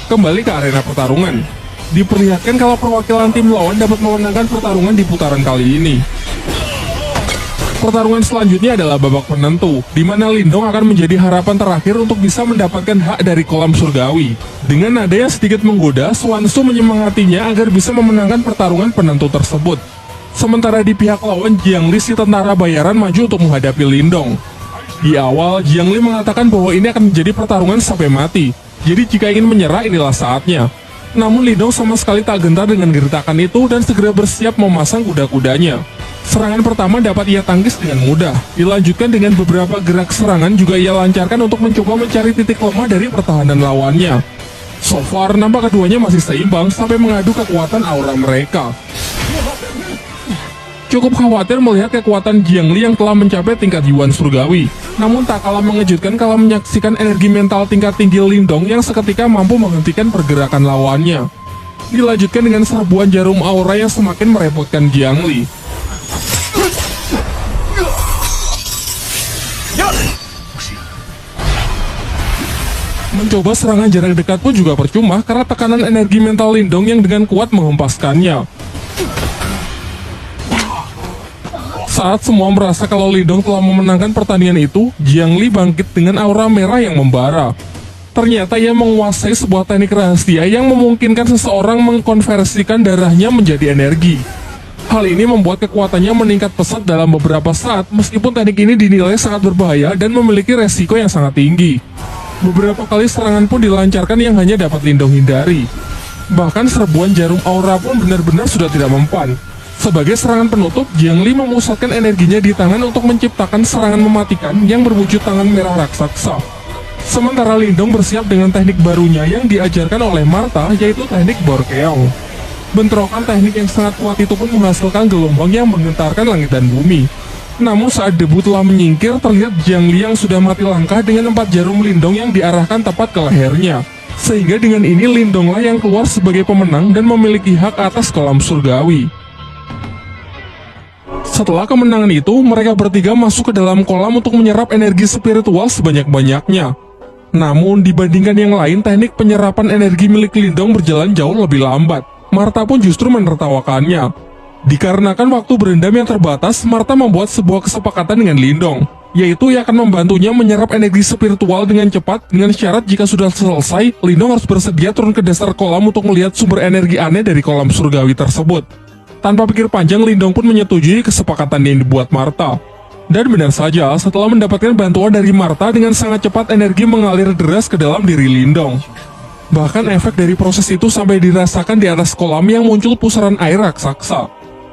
Kembali ke arena pertarungan. Diperlihatkan kalau perwakilan tim lawan dapat memenangkan pertarungan di putaran kali ini. Pertarungan selanjutnya adalah babak penentu, di mana Lindong akan menjadi harapan terakhir untuk bisa mendapatkan hak dari kolam surgawi. Dengan nada yang sedikit menggoda, Swansu menyemangatinya agar bisa memenangkan pertarungan penentu tersebut. Sementara di pihak lawan, Jiangli si tentara bayaran maju untuk menghadapi Lindong. Di awal, Jiangli mengatakan bahwa ini akan menjadi pertarungan sampai mati, jadi jika ingin menyerah inilah saatnya. Namun Lindong sama sekali tak gentar dengan gertakan itu dan segera bersiap memasang kuda-kudanya. Serangan pertama dapat ia tangkis dengan mudah. Dilanjutkan dengan beberapa gerak serangan juga ia lancarkan untuk mencoba mencari titik lemah dari pertahanan lawannya. So far, nampak keduanya masih seimbang sampai mengadu kekuatan aura mereka. Cukup khawatir melihat kekuatan Jiangli yang telah mencapai tingkat Yuan Surgawi. Namun tak kalah mengejutkan kalau menyaksikan energi mental tingkat tinggi Lindong yang seketika mampu menghentikan pergerakan lawannya. Dilanjutkan dengan serbuan jarum aura yang semakin merepotkan Jiangli. Mencoba serangan jarak dekat pun juga percuma karena tekanan energi mental Lindong yang dengan kuat menghempaskannya. Saat semua merasa kalau Lindong telah memenangkan pertandingan itu, Jiangli bangkit dengan aura merah yang membara. Ternyata ia menguasai sebuah teknik rahasia yang memungkinkan seseorang mengkonversikan darahnya menjadi energi. Hal ini membuat kekuatannya meningkat pesat dalam beberapa saat, meskipun teknik ini dinilai sangat berbahaya dan memiliki resiko yang sangat tinggi. Beberapa kali serangan pun dilancarkan yang hanya dapat Lindong hindari. Bahkan serbuan jarum aura pun benar-benar sudah tidak mempan. Sebagai serangan penutup, Jiangli memusatkan energinya di tangan untuk menciptakan serangan mematikan yang berwujud tangan merah raksasa. Sementara Lindong bersiap dengan teknik barunya yang diajarkan oleh Martha, yaitu teknik Borkeong. Bentrokan teknik yang sangat kuat itu pun menghasilkan gelombang yang menggentarkan langit dan bumi. Namun saat debu telah menyingkir, terlihat Jiangli yang sudah mati langkah dengan 4 jarum Lindong yang diarahkan tepat ke lehernya. Sehingga dengan ini Lindonglah yang keluar sebagai pemenang dan memiliki hak atas kolam surgawi. Setelah kemenangan itu, mereka bertiga masuk ke dalam kolam untuk menyerap energi spiritual sebanyak-banyaknya. Namun dibandingkan yang lain, teknik penyerapan energi milik Lindong berjalan jauh lebih lambat. Martha pun justru menertawakannya. Dikarenakan waktu berendam yang terbatas, Martha membuat sebuah kesepakatan dengan Lindong, yaitu ia akan membantunya menyerap energi spiritual dengan cepat, dengan syarat jika sudah selesai, Lindong harus bersedia turun ke dasar kolam untuk melihat sumber energi aneh dari kolam surgawi tersebut. Tanpa pikir panjang, Lindong pun menyetujui kesepakatan yang dibuat Martha. Dan benar saja, setelah mendapatkan bantuan dari Martha, dengan sangat cepat energi mengalir deras ke dalam diri Lindong. Bahkan efek dari proses itu sampai dirasakan di atas kolam yang muncul pusaran air raksasa.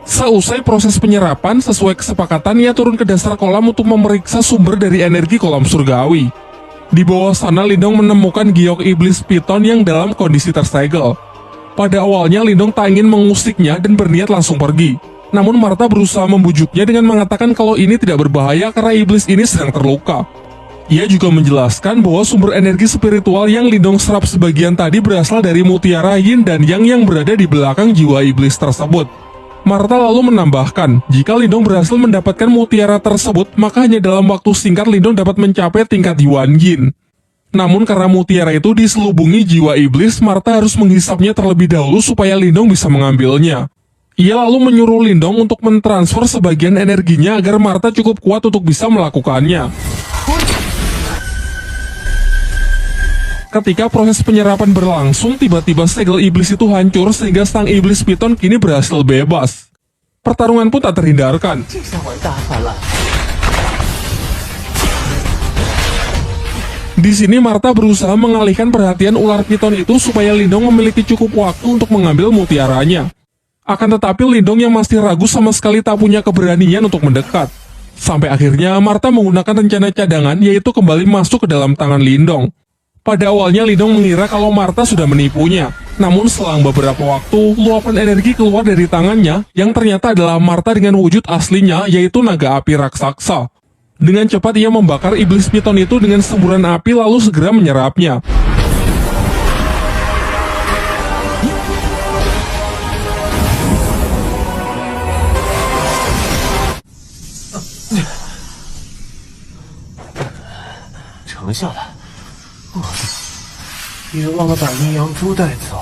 Seusai proses penyerapan, sesuai kesepakatan, ia turun ke dasar kolam untuk memeriksa sumber dari energi kolam surgawi. Di bawah sana, Lindong menemukan giok iblis piton yang dalam kondisi tersegel. Pada awalnya, Lindong tak ingin mengusiknya dan berniat langsung pergi. Namun Martha berusaha membujuknya dengan mengatakan kalau ini tidak berbahaya karena iblis ini sedang terluka. Ia juga menjelaskan bahwa sumber energi spiritual yang Lindong serap sebagian tadi berasal dari mutiara yin dan yang berada di belakang jiwa iblis tersebut. Martha lalu menambahkan, jika Lindong berhasil mendapatkan mutiara tersebut, maka hanya dalam waktu singkat Lindong dapat mencapai tingkat Yuan Yin. Namun karena mutiara itu diselubungi jiwa iblis, Martha harus menghisapnya terlebih dahulu supaya Lindong bisa mengambilnya. Ia lalu menyuruh Lindong untuk mentransfer sebagian energinya agar Martha cukup kuat untuk bisa melakukannya. Ketika proses penyerapan berlangsung, tiba-tiba segel iblis itu hancur sehingga sang iblis piton kini berhasil bebas. Pertarungan pun tak terhindarkan. Di sini Martha berusaha mengalihkan perhatian ular piton itu supaya Lindong memiliki cukup waktu untuk mengambil mutiaranya. Akan tetapi Lindong yang masih ragu sama sekali tak punya keberanian untuk mendekat. Sampai akhirnya Martha menggunakan rencana cadangan, yaitu kembali masuk ke dalam tangan Lindong. Pada awalnya Lindong mengira kalau Martha sudah menipunya. Namun selang beberapa waktu, luapan energi keluar dari tangannya yang ternyata adalah Martha dengan wujud aslinya, yaitu naga api raksasa. Dengan cepat ia membakar iblis piton itu dengan semburan api lalu segera menyerapnya. 城下来。别忘了把阴阳珠带走。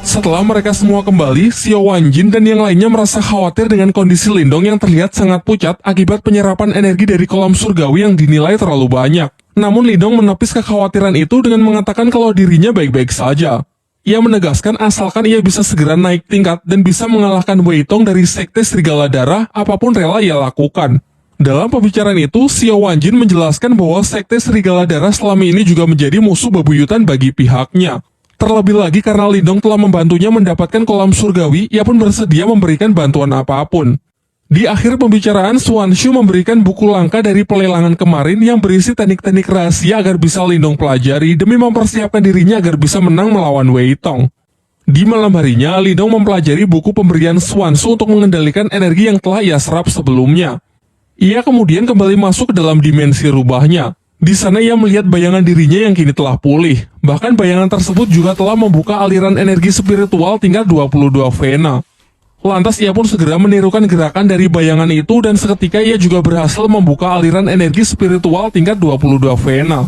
Setelah mereka semua kembali, Xiao Wanjin dan yang lainnya merasa khawatir dengan kondisi Lindong yang terlihat sangat pucat akibat penyerapan energi dari kolam surgawi yang dinilai terlalu banyak. Namun Lindong menepis kekhawatiran itu dengan mengatakan kalau dirinya baik-baik saja. Ia menegaskan asalkan ia bisa segera naik tingkat dan bisa mengalahkan Wei Tong dari Sekte Serigala Darah, apapun rela ia lakukan. Dalam pembicaraan itu, Xiao Wanjin menjelaskan bahwa Sekte Serigala Darah selama ini juga menjadi musuh bebuyutan bagi pihaknya. Terlebih lagi karena Lindong telah membantunya mendapatkan kolam surgawi, ia pun bersedia memberikan bantuan apapun. Di akhir pembicaraan, Swanshu memberikan buku langka dari pelelangan kemarin yang berisi teknik-teknik rahasia agar bisa Lindong pelajari demi mempersiapkan dirinya agar bisa menang melawan Wei Tong. Di malam harinya, Lindong mempelajari buku pemberian Swanshu untuk mengendalikan energi yang telah ia serap sebelumnya. Ia kemudian kembali masuk ke dalam dimensi rubahnya. Di sana ia melihat bayangan dirinya yang kini telah pulih. Bahkan bayangan tersebut juga telah membuka aliran energi spiritual tingkat 22 Vena. Lantas ia pun segera menirukan gerakan dari bayangan itu dan seketika ia juga berhasil membuka aliran energi spiritual tingkat 22 Vena.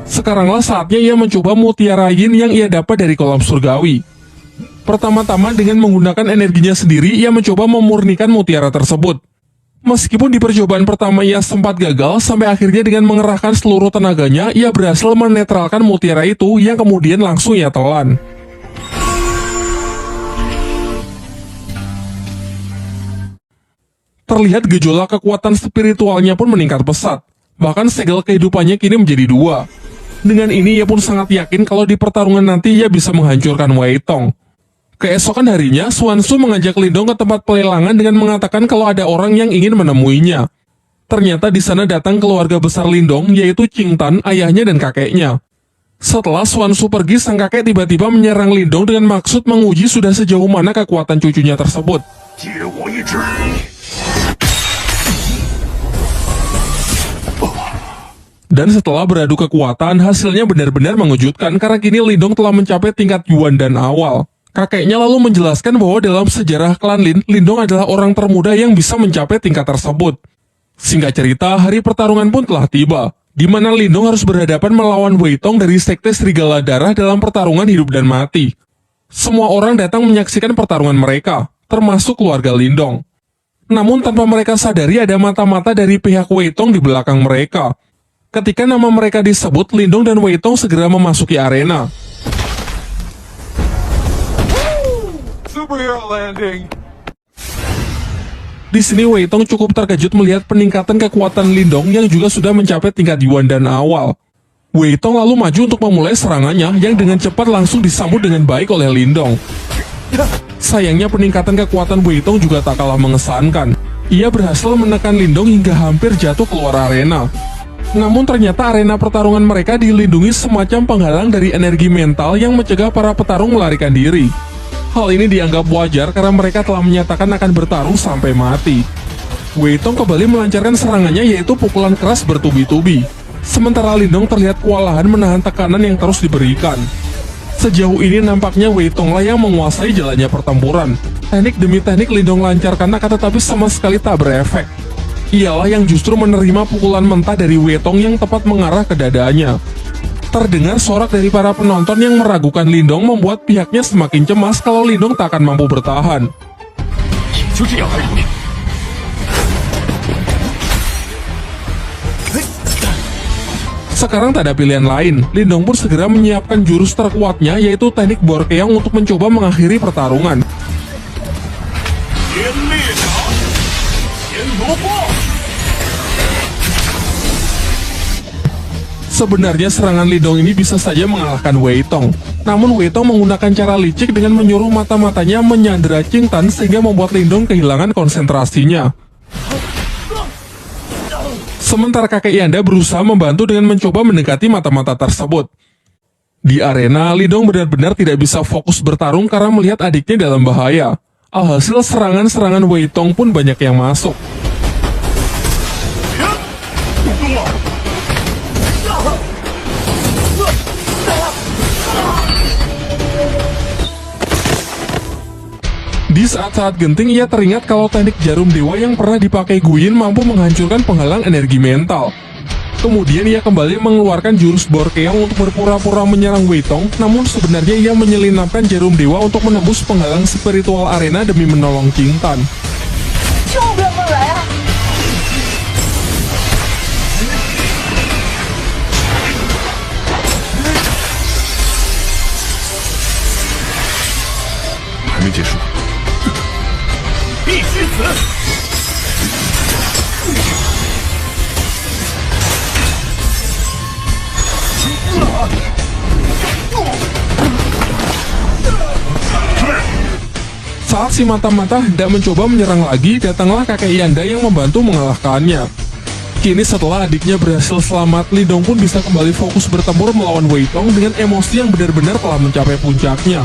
Sekaranglah saatnya ia mencoba mutiara yin yang ia dapat dari kolam surgawi. Pertama-tama dengan menggunakan energinya sendiri, ia mencoba memurnikan mutiara tersebut. Meskipun di percobaan pertama ia sempat gagal, sampai akhirnya dengan mengerahkan seluruh tenaganya, ia berhasil menetralkan mutiara itu yang kemudian langsung ia telan. Terlihat gejolak kekuatan spiritualnya pun meningkat pesat. Bahkan segel kehidupannya kini menjadi 2. Dengan ini ia pun sangat yakin kalau di pertarungan nanti ia bisa menghancurkan Wei Tong. Keesokan harinya, Swanshu mengajak Lindong ke tempat pelelangan dengan mengatakan kalau ada orang yang ingin menemuinya. Ternyata di sana datang keluarga besar Lindong, yaitu Qing Tan, ayahnya dan kakeknya. Setelah Swanshu pergi, sang kakek tiba-tiba menyerang Lindong dengan maksud menguji sudah sejauh mana kekuatan cucunya tersebut. 借我一指。 Dan setelah beradu kekuatan, hasilnya benar-benar mengejutkan karena kini Lindong telah mencapai tingkat Yuan dan awal. Kakeknya lalu menjelaskan bahwa dalam sejarah klan Lin, Lindong adalah orang termuda yang bisa mencapai tingkat tersebut. Singkat cerita, hari pertarungan pun telah tiba, di mana Lindong harus berhadapan melawan Wei Tong dari Sekte Serigala Darah dalam pertarungan hidup dan mati. Semua orang datang menyaksikan pertarungan mereka, termasuk keluarga Lindong. Namun tanpa mereka sadari ada mata-mata dari pihak Wei Tong di belakang mereka. Ketika nama mereka disebut, Lindong dan Wei Tong segera memasuki arena. Superhero landing. Di sini Wei Tong cukup terkejut melihat peningkatan kekuatan Lindong yang juga sudah mencapai tingkat Yuan dan awal. Wei Tong lalu maju untuk memulai serangannya yang dengan cepat langsung disambut dengan baik oleh Lindong. Sayangnya peningkatan kekuatan Wei Tong juga tak kalah mengesankan. Ia berhasil menekan Lindong hingga hampir jatuh keluar arena. Namun ternyata arena pertarungan mereka dilindungi semacam penghalang dari energi mental yang mencegah para petarung melarikan diri. Hal ini dianggap wajar karena mereka telah menyatakan akan bertarung sampai mati. Wei Tong kembali melancarkan serangannya yaitu pukulan keras bertubi-tubi. Sementara Lindong terlihat kewalahan menahan tekanan yang terus diberikan. Sejauh ini nampaknya Wei Tong lah yang menguasai jalannya pertempuran. Teknik demi teknik Lindong lancarkan akan tetapi sama sekali tak berefek. Ialah yang justru menerima pukulan mentah dari Wei Tong yang tepat mengarah ke dadanya. Terdengar sorak dari para penonton yang meragukan Lindong membuat pihaknya semakin cemas kalau Lindong tak akan mampu bertahan. Sekarang tak ada pilihan lain, Lindong pun segera menyiapkan jurus terkuatnya yaitu teknik Borkeong untuk mencoba mengakhiri pertarungan. 先烈斩，先罗化。 Sebenarnya serangan Lindong ini bisa saja mengalahkan Wei Tong. Namun Wei Tong menggunakan cara licik dengan menyuruh mata-matanya menyandera Qing Tan sehingga membuat Lindong kehilangan konsentrasinya. Sementara kakek Yanda berusaha membantu dengan mencoba mendekati mata-mata tersebut. Di arena, Lindong benar-benar tidak bisa fokus bertarung karena melihat adiknya dalam bahaya. Alhasil serangan-serangan Wei Tong pun banyak yang masuk. Di saat-saat genting, ia teringat kalau teknik jarum dewa yang pernah dipakai Guyin mampu menghancurkan penghalang energi mental. Kemudian ia kembali mengeluarkan jurus Borkeong untuk berpura-pura menyerang Weitong, namun sebenarnya ia menyelinapkan jarum dewa untuk menembus penghalang spiritual arena demi menolong Qingtan. 千万不要乱来啊！ 还没结束，必须死！ Saat si mata-mata hendak mencoba menyerang lagi, datanglah kakek Yanda yang membantu mengalahkannya. Kini setelah adiknya berhasil selamat, Lindong pun bisa kembali fokus bertempur melawan Weitong dengan emosi yang benar-benar telah mencapai puncaknya.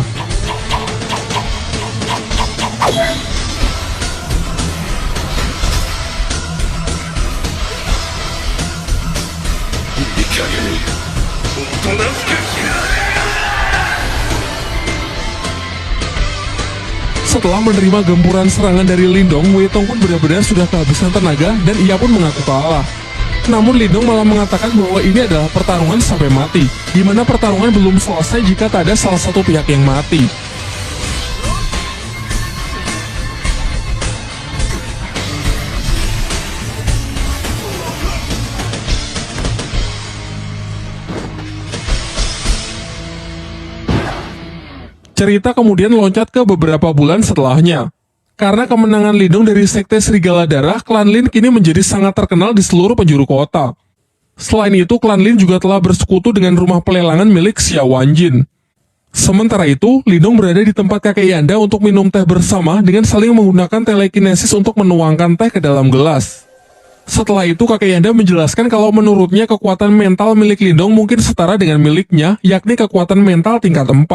Setelah menerima gempuran serangan dari Lindong, Weitong pun benar-benar sudah kehabisan tenaga dan ia pun mengaku kalah. Namun Lindong malah mengatakan bahwa ini adalah pertarungan sampai mati, di mana pertarungan belum selesai jika tak ada salah satu pihak yang mati. Cerita kemudian loncat ke beberapa bulan setelahnya. Karena kemenangan Lindong dari Sekte Serigala Darah, klan Lin kini menjadi sangat terkenal di seluruh penjuru kota. Selain itu, klan Lin juga telah bersekutu dengan rumah pelelangan milik Xiao Wanjin. Sementara itu, Lindong berada di tempat kakek Yanda untuk minum teh bersama dengan saling menggunakan telekinesis untuk menuangkan teh ke dalam gelas. Setelah itu, kakek Yanda menjelaskan kalau menurutnya kekuatan mental milik Lindong mungkin setara dengan miliknya, yakni kekuatan mental tingkat 4.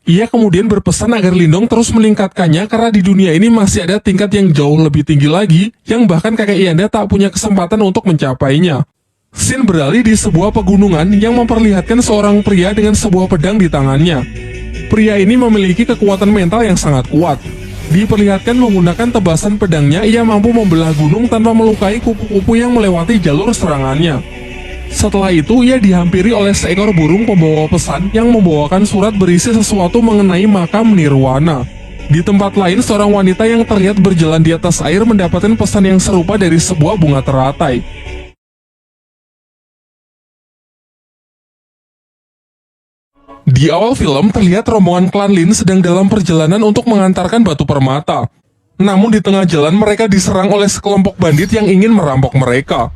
Ia kemudian berpesan agar Lindong terus meningkatkannya karena di dunia ini masih ada tingkat yang jauh lebih tinggi lagi, yang bahkan kakek Yanda tak punya kesempatan untuk mencapainya. Scene beralih di sebuah pegunungan yang memperlihatkan seorang pria dengan sebuah pedang di tangannya. Pria ini memiliki kekuatan mental yang sangat kuat. Diperlihatkan menggunakan tebasan pedangnya, ia mampu membelah gunung tanpa melukai kupu-kupu yang melewati jalur serangannya. Setelah itu, ia dihampiri oleh seekor burung pembawa pesan yang membawakan surat berisi sesuatu mengenai makam Nirwana. Di tempat lain, seorang wanita yang terlihat berjalan di atas air mendapatkan pesan yang serupa dari sebuah bunga teratai. Di awal film, terlihat rombongan klan Lin sedang dalam perjalanan untuk mengantarkan batu permata. Namun di tengah jalan, mereka diserang oleh sekelompok bandit yang ingin merampok mereka.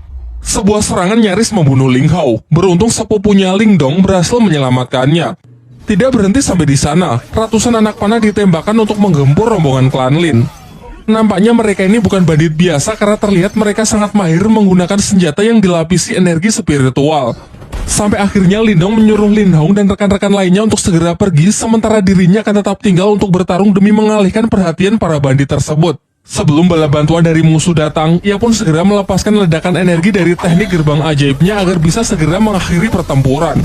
Sebuah serangan nyaris membunuh Ling Hao. Beruntung sepupunya Lindong berhasil menyelamatkannya. Tidak berhenti sampai di sana, ratusan anak panah ditembakkan untuk menggempur rombongan klan Lin. Nampaknya mereka ini bukan bandit biasa karena terlihat mereka sangat mahir menggunakan senjata yang dilapisi energi spiritual. Sampai akhirnya Lindong menyuruh Lin Hong dan rekan-rekan lainnya untuk segera pergi, sementara dirinya akan tetap tinggal untuk bertarung demi mengalihkan perhatian para bandit tersebut. Sebelum bala bantuan dari musuh datang, ia pun segera melepaskan ledakan energi dari teknik gerbang ajaibnya agar bisa segera mengakhiri pertempuran.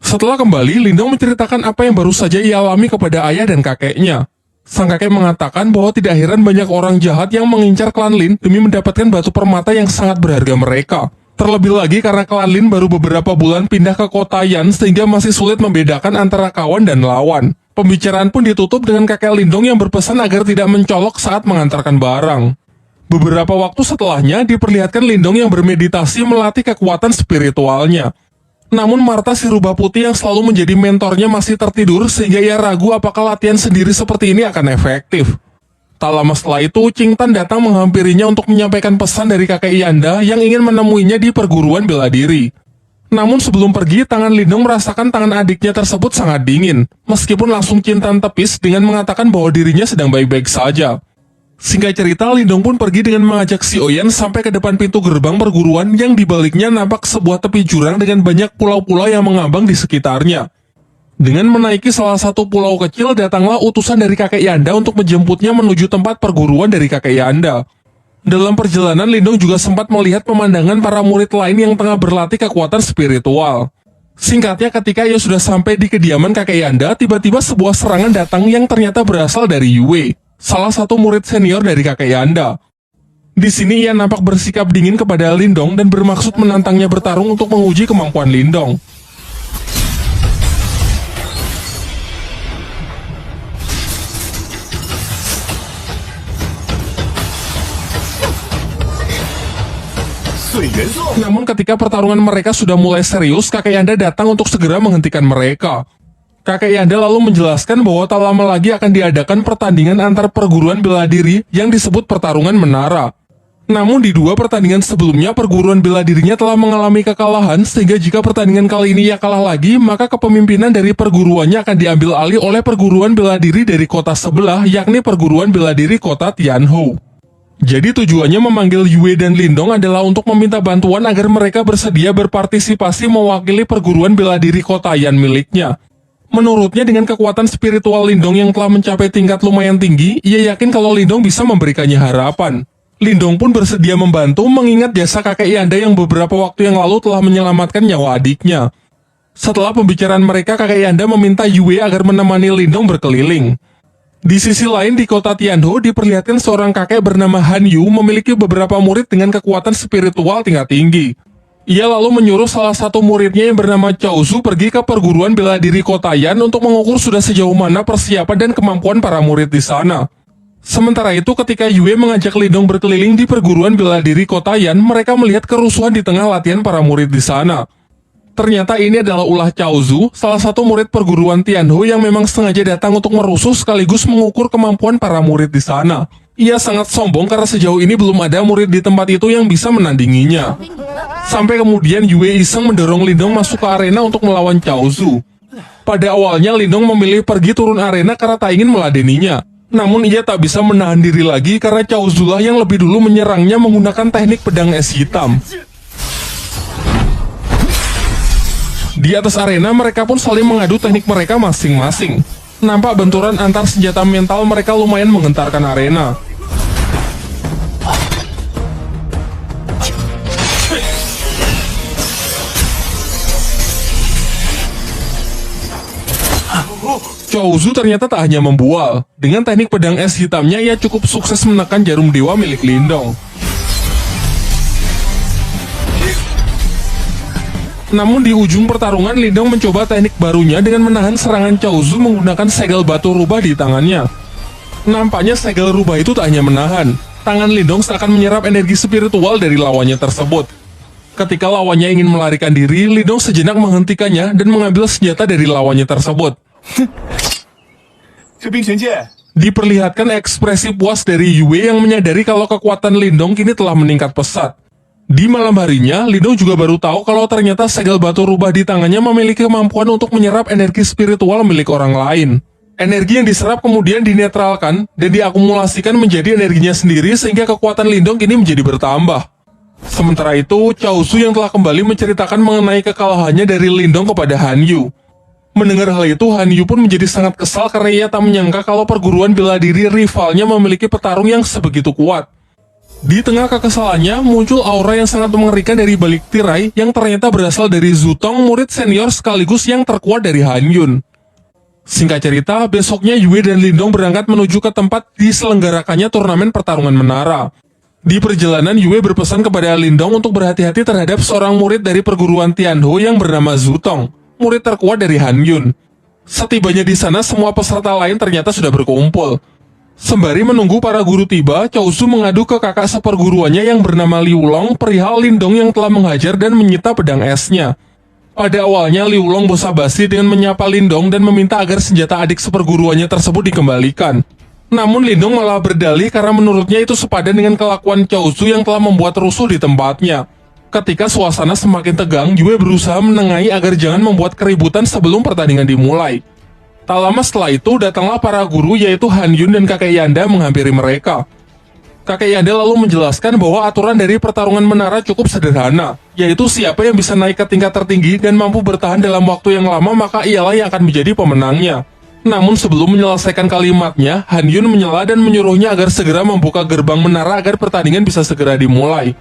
Setelah kembali, Lindong menceritakan apa yang baru saja ia alami kepada ayah dan kakeknya. Sang kakek mengatakan bahwa tidak heran banyak orang jahat yang mengincar klan Lin demi mendapatkan batu permata yang sangat berharga mereka. Terlebih lagi karena klan Lin baru beberapa bulan pindah ke kota Yan sehingga masih sulit membedakan antara kawan dan lawan. Pembicaraan pun ditutup dengan kakek Lindong yang berpesan agar tidak mencolok saat mengantarkan barang. Beberapa waktu setelahnya, diperlihatkan Lindong yang bermeditasi melatih kekuatan spiritualnya. Namun Marta si rubah putih yang selalu menjadi mentornya masih tertidur sehingga ia ragu apakah latihan sendiri seperti ini akan efektif. Tak lama setelah itu, Qingtan datang menghampirinya untuk menyampaikan pesan dari kakek Yanda yang ingin menemuinya di perguruan bela diri. Namun sebelum pergi, tangan Lindong merasakan tangan adiknya tersebut sangat dingin, meskipun langsung Qingtan tepis dengan mengatakan bahwa dirinya sedang baik-baik saja. Singkat cerita, Lindong pun pergi dengan mengajak si Oyen sampai ke depan pintu gerbang perguruan yang dibaliknya nampak sebuah tepi jurang dengan banyak pulau-pulau yang mengambang di sekitarnya. Dengan menaiki salah satu pulau kecil, datanglah utusan dari kakek Yanda untuk menjemputnya menuju tempat perguruan dari kakek Yanda. Dalam perjalanan, Lindong juga sempat melihat pemandangan para murid lain yang tengah berlatih kekuatan spiritual. Singkatnya, ketika ia sudah sampai di kediaman kakek Yanda, tiba-tiba sebuah serangan datang yang ternyata berasal dari Yue, salah satu murid senior dari kakek Yanda. Di sini ia nampak bersikap dingin kepada Lindong dan bermaksud menantangnya bertarung untuk menguji kemampuan Lindong. Namun ketika pertarungan mereka sudah mulai serius, kakek Yanda datang untuk segera menghentikan mereka. Kakek Yanda lalu menjelaskan bahwa tak lama lagi akan diadakan pertandingan antar perguruan bela diri yang disebut pertarungan menara. Namun di dua pertandingan sebelumnya, perguruan bela dirinya telah mengalami kekalahan, sehingga jika pertandingan kali ini ia kalah lagi, maka kepemimpinan dari perguruannya akan diambil alih oleh perguruan bela diri dari kota sebelah, yakni perguruan bela diri kota Tianhou. Jadi tujuannya memanggil Yue dan Lindong adalah untuk meminta bantuan agar mereka bersedia berpartisipasi mewakili perguruan bela diri kota Yan miliknya. Menurutnya dengan kekuatan spiritual Lindong yang telah mencapai tingkat lumayan tinggi, ia yakin kalau Lindong bisa memberikannya harapan. Lindong pun bersedia membantu mengingat jasa kakek Yanda yang beberapa waktu yang lalu telah menyelamatkan nyawa adiknya. Setelah pembicaraan mereka, kakek Yanda meminta Yue agar menemani Lindong berkeliling. Di sisi lain, di kota Tianhou diperlihatkan seorang kakek bernama Han Yu memiliki beberapa murid dengan kekuatan spiritual tingkat tinggi. Ia lalu menyuruh salah satu muridnya yang bernama Cao Zu pergi ke perguruan bela diri kota Yan untuk mengukur sudah sejauh mana persiapan dan kemampuan para murid di sana. Sementara itu, ketika Yue mengajak Lindong berkeliling di perguruan bela diri kota Yan, mereka melihat kerusuhan di tengah latihan para murid di sana. Ternyata ini adalah ulah Cao Zu, salah satu murid perguruan Tianhou yang memang sengaja datang untuk merusuh sekaligus mengukur kemampuan para murid di sana. Ia sangat sombong karena sejauh ini belum ada murid di tempat itu yang bisa menandinginya. Sampai kemudian Yue iseng mendorong Lindong masuk ke arena untuk melawan Cao Zu. Pada awalnya Lindong memilih pergi turun arena karena tak ingin meladeninya. Namun ia tak bisa menahan diri lagi karena Cao Zu lah yang lebih dulu menyerangnya menggunakan teknik pedang es hitam. Di atas arena, mereka pun saling mengadu teknik mereka masing-masing. Nampak benturan antar senjata mental mereka lumayan menggentarkan arena. Cao Zu ternyata tak hanya membual. Dengan teknik pedang es hitamnya, ia cukup sukses menekan jarum dewa milik Lindong. Namun di ujung pertarungan, Lindong mencoba teknik barunya dengan menahan serangan Cao Zu menggunakan segel batu rubah di tangannya. Nampaknya segel rubah itu tak hanya menahan. Tangan Lindong seakan menyerap energi spiritual dari lawannya tersebut. Ketika lawannya ingin melarikan diri, Lindong sejenak menghentikannya dan mengambil senjata dari lawannya tersebut. Diperlihatkan ekspresi puas dari Yue yang menyadari kalau kekuatan Lindong kini telah meningkat pesat. Di malam harinya, Lindong juga baru tahu kalau ternyata segel batu rubah di tangannya memiliki kemampuan untuk menyerap energi spiritual milik orang lain. Energi yang diserap kemudian dinetralkan dan diakumulasikan menjadi energinya sendiri sehingga kekuatan Lindong kini menjadi bertambah. Sementara itu, Cao Zu yang telah kembali menceritakan mengenai kekalahannya dari Lindong kepada Han Yu. Mendengar hal itu, Han Yu pun menjadi sangat kesal karena ia tak menyangka kalau perguruan bela diri rivalnya memiliki petarung yang sebegitu kuat. Di tengah kekesalannya, muncul aura yang sangat mengerikan dari balik tirai yang ternyata berasal dari Zutong, murid senior sekaligus yang terkuat dari Han Yun. Singkat cerita, besoknya Yue dan Lindong berangkat menuju ke tempat diselenggarakannya turnamen pertarungan menara. Di perjalanan, Yue berpesan kepada Lindong untuk berhati-hati terhadap seorang murid dari perguruan Tianhou yang bernama Zutong, murid terkuat dari Han Yun. Setibanya di sana, semua peserta lain ternyata sudah berkumpul. Sembari menunggu para guru tiba, Cao Zu mengadu ke kakak seperguruannya yang bernama Liu Long perihal Lindong yang telah menghajar dan menyita pedang esnya. Pada awalnya, Liu Long basa-basi dengan menyapa Lindong dan meminta agar senjata adik seperguruannya tersebut dikembalikan. Namun Lindong malah berdalih karena menurutnya itu sepadan dengan kelakuan Cao Zu yang telah membuat rusuh di tempatnya. Ketika suasana semakin tegang, Yue berusaha menengahi agar jangan membuat keributan sebelum pertandingan dimulai. Tak lama setelah itu, datanglah para guru yaitu Han Yun dan kakek Yanda menghampiri mereka. Kakek Yanda lalu menjelaskan bahwa aturan dari pertarungan menara cukup sederhana, yaitu siapa yang bisa naik ke tingkat tertinggi dan mampu bertahan dalam waktu yang lama maka ialah yang akan menjadi pemenangnya. Namun sebelum menyelesaikan kalimatnya, Han Yun menyela dan menyuruhnya agar segera membuka gerbang menara agar pertandingan bisa segera dimulai.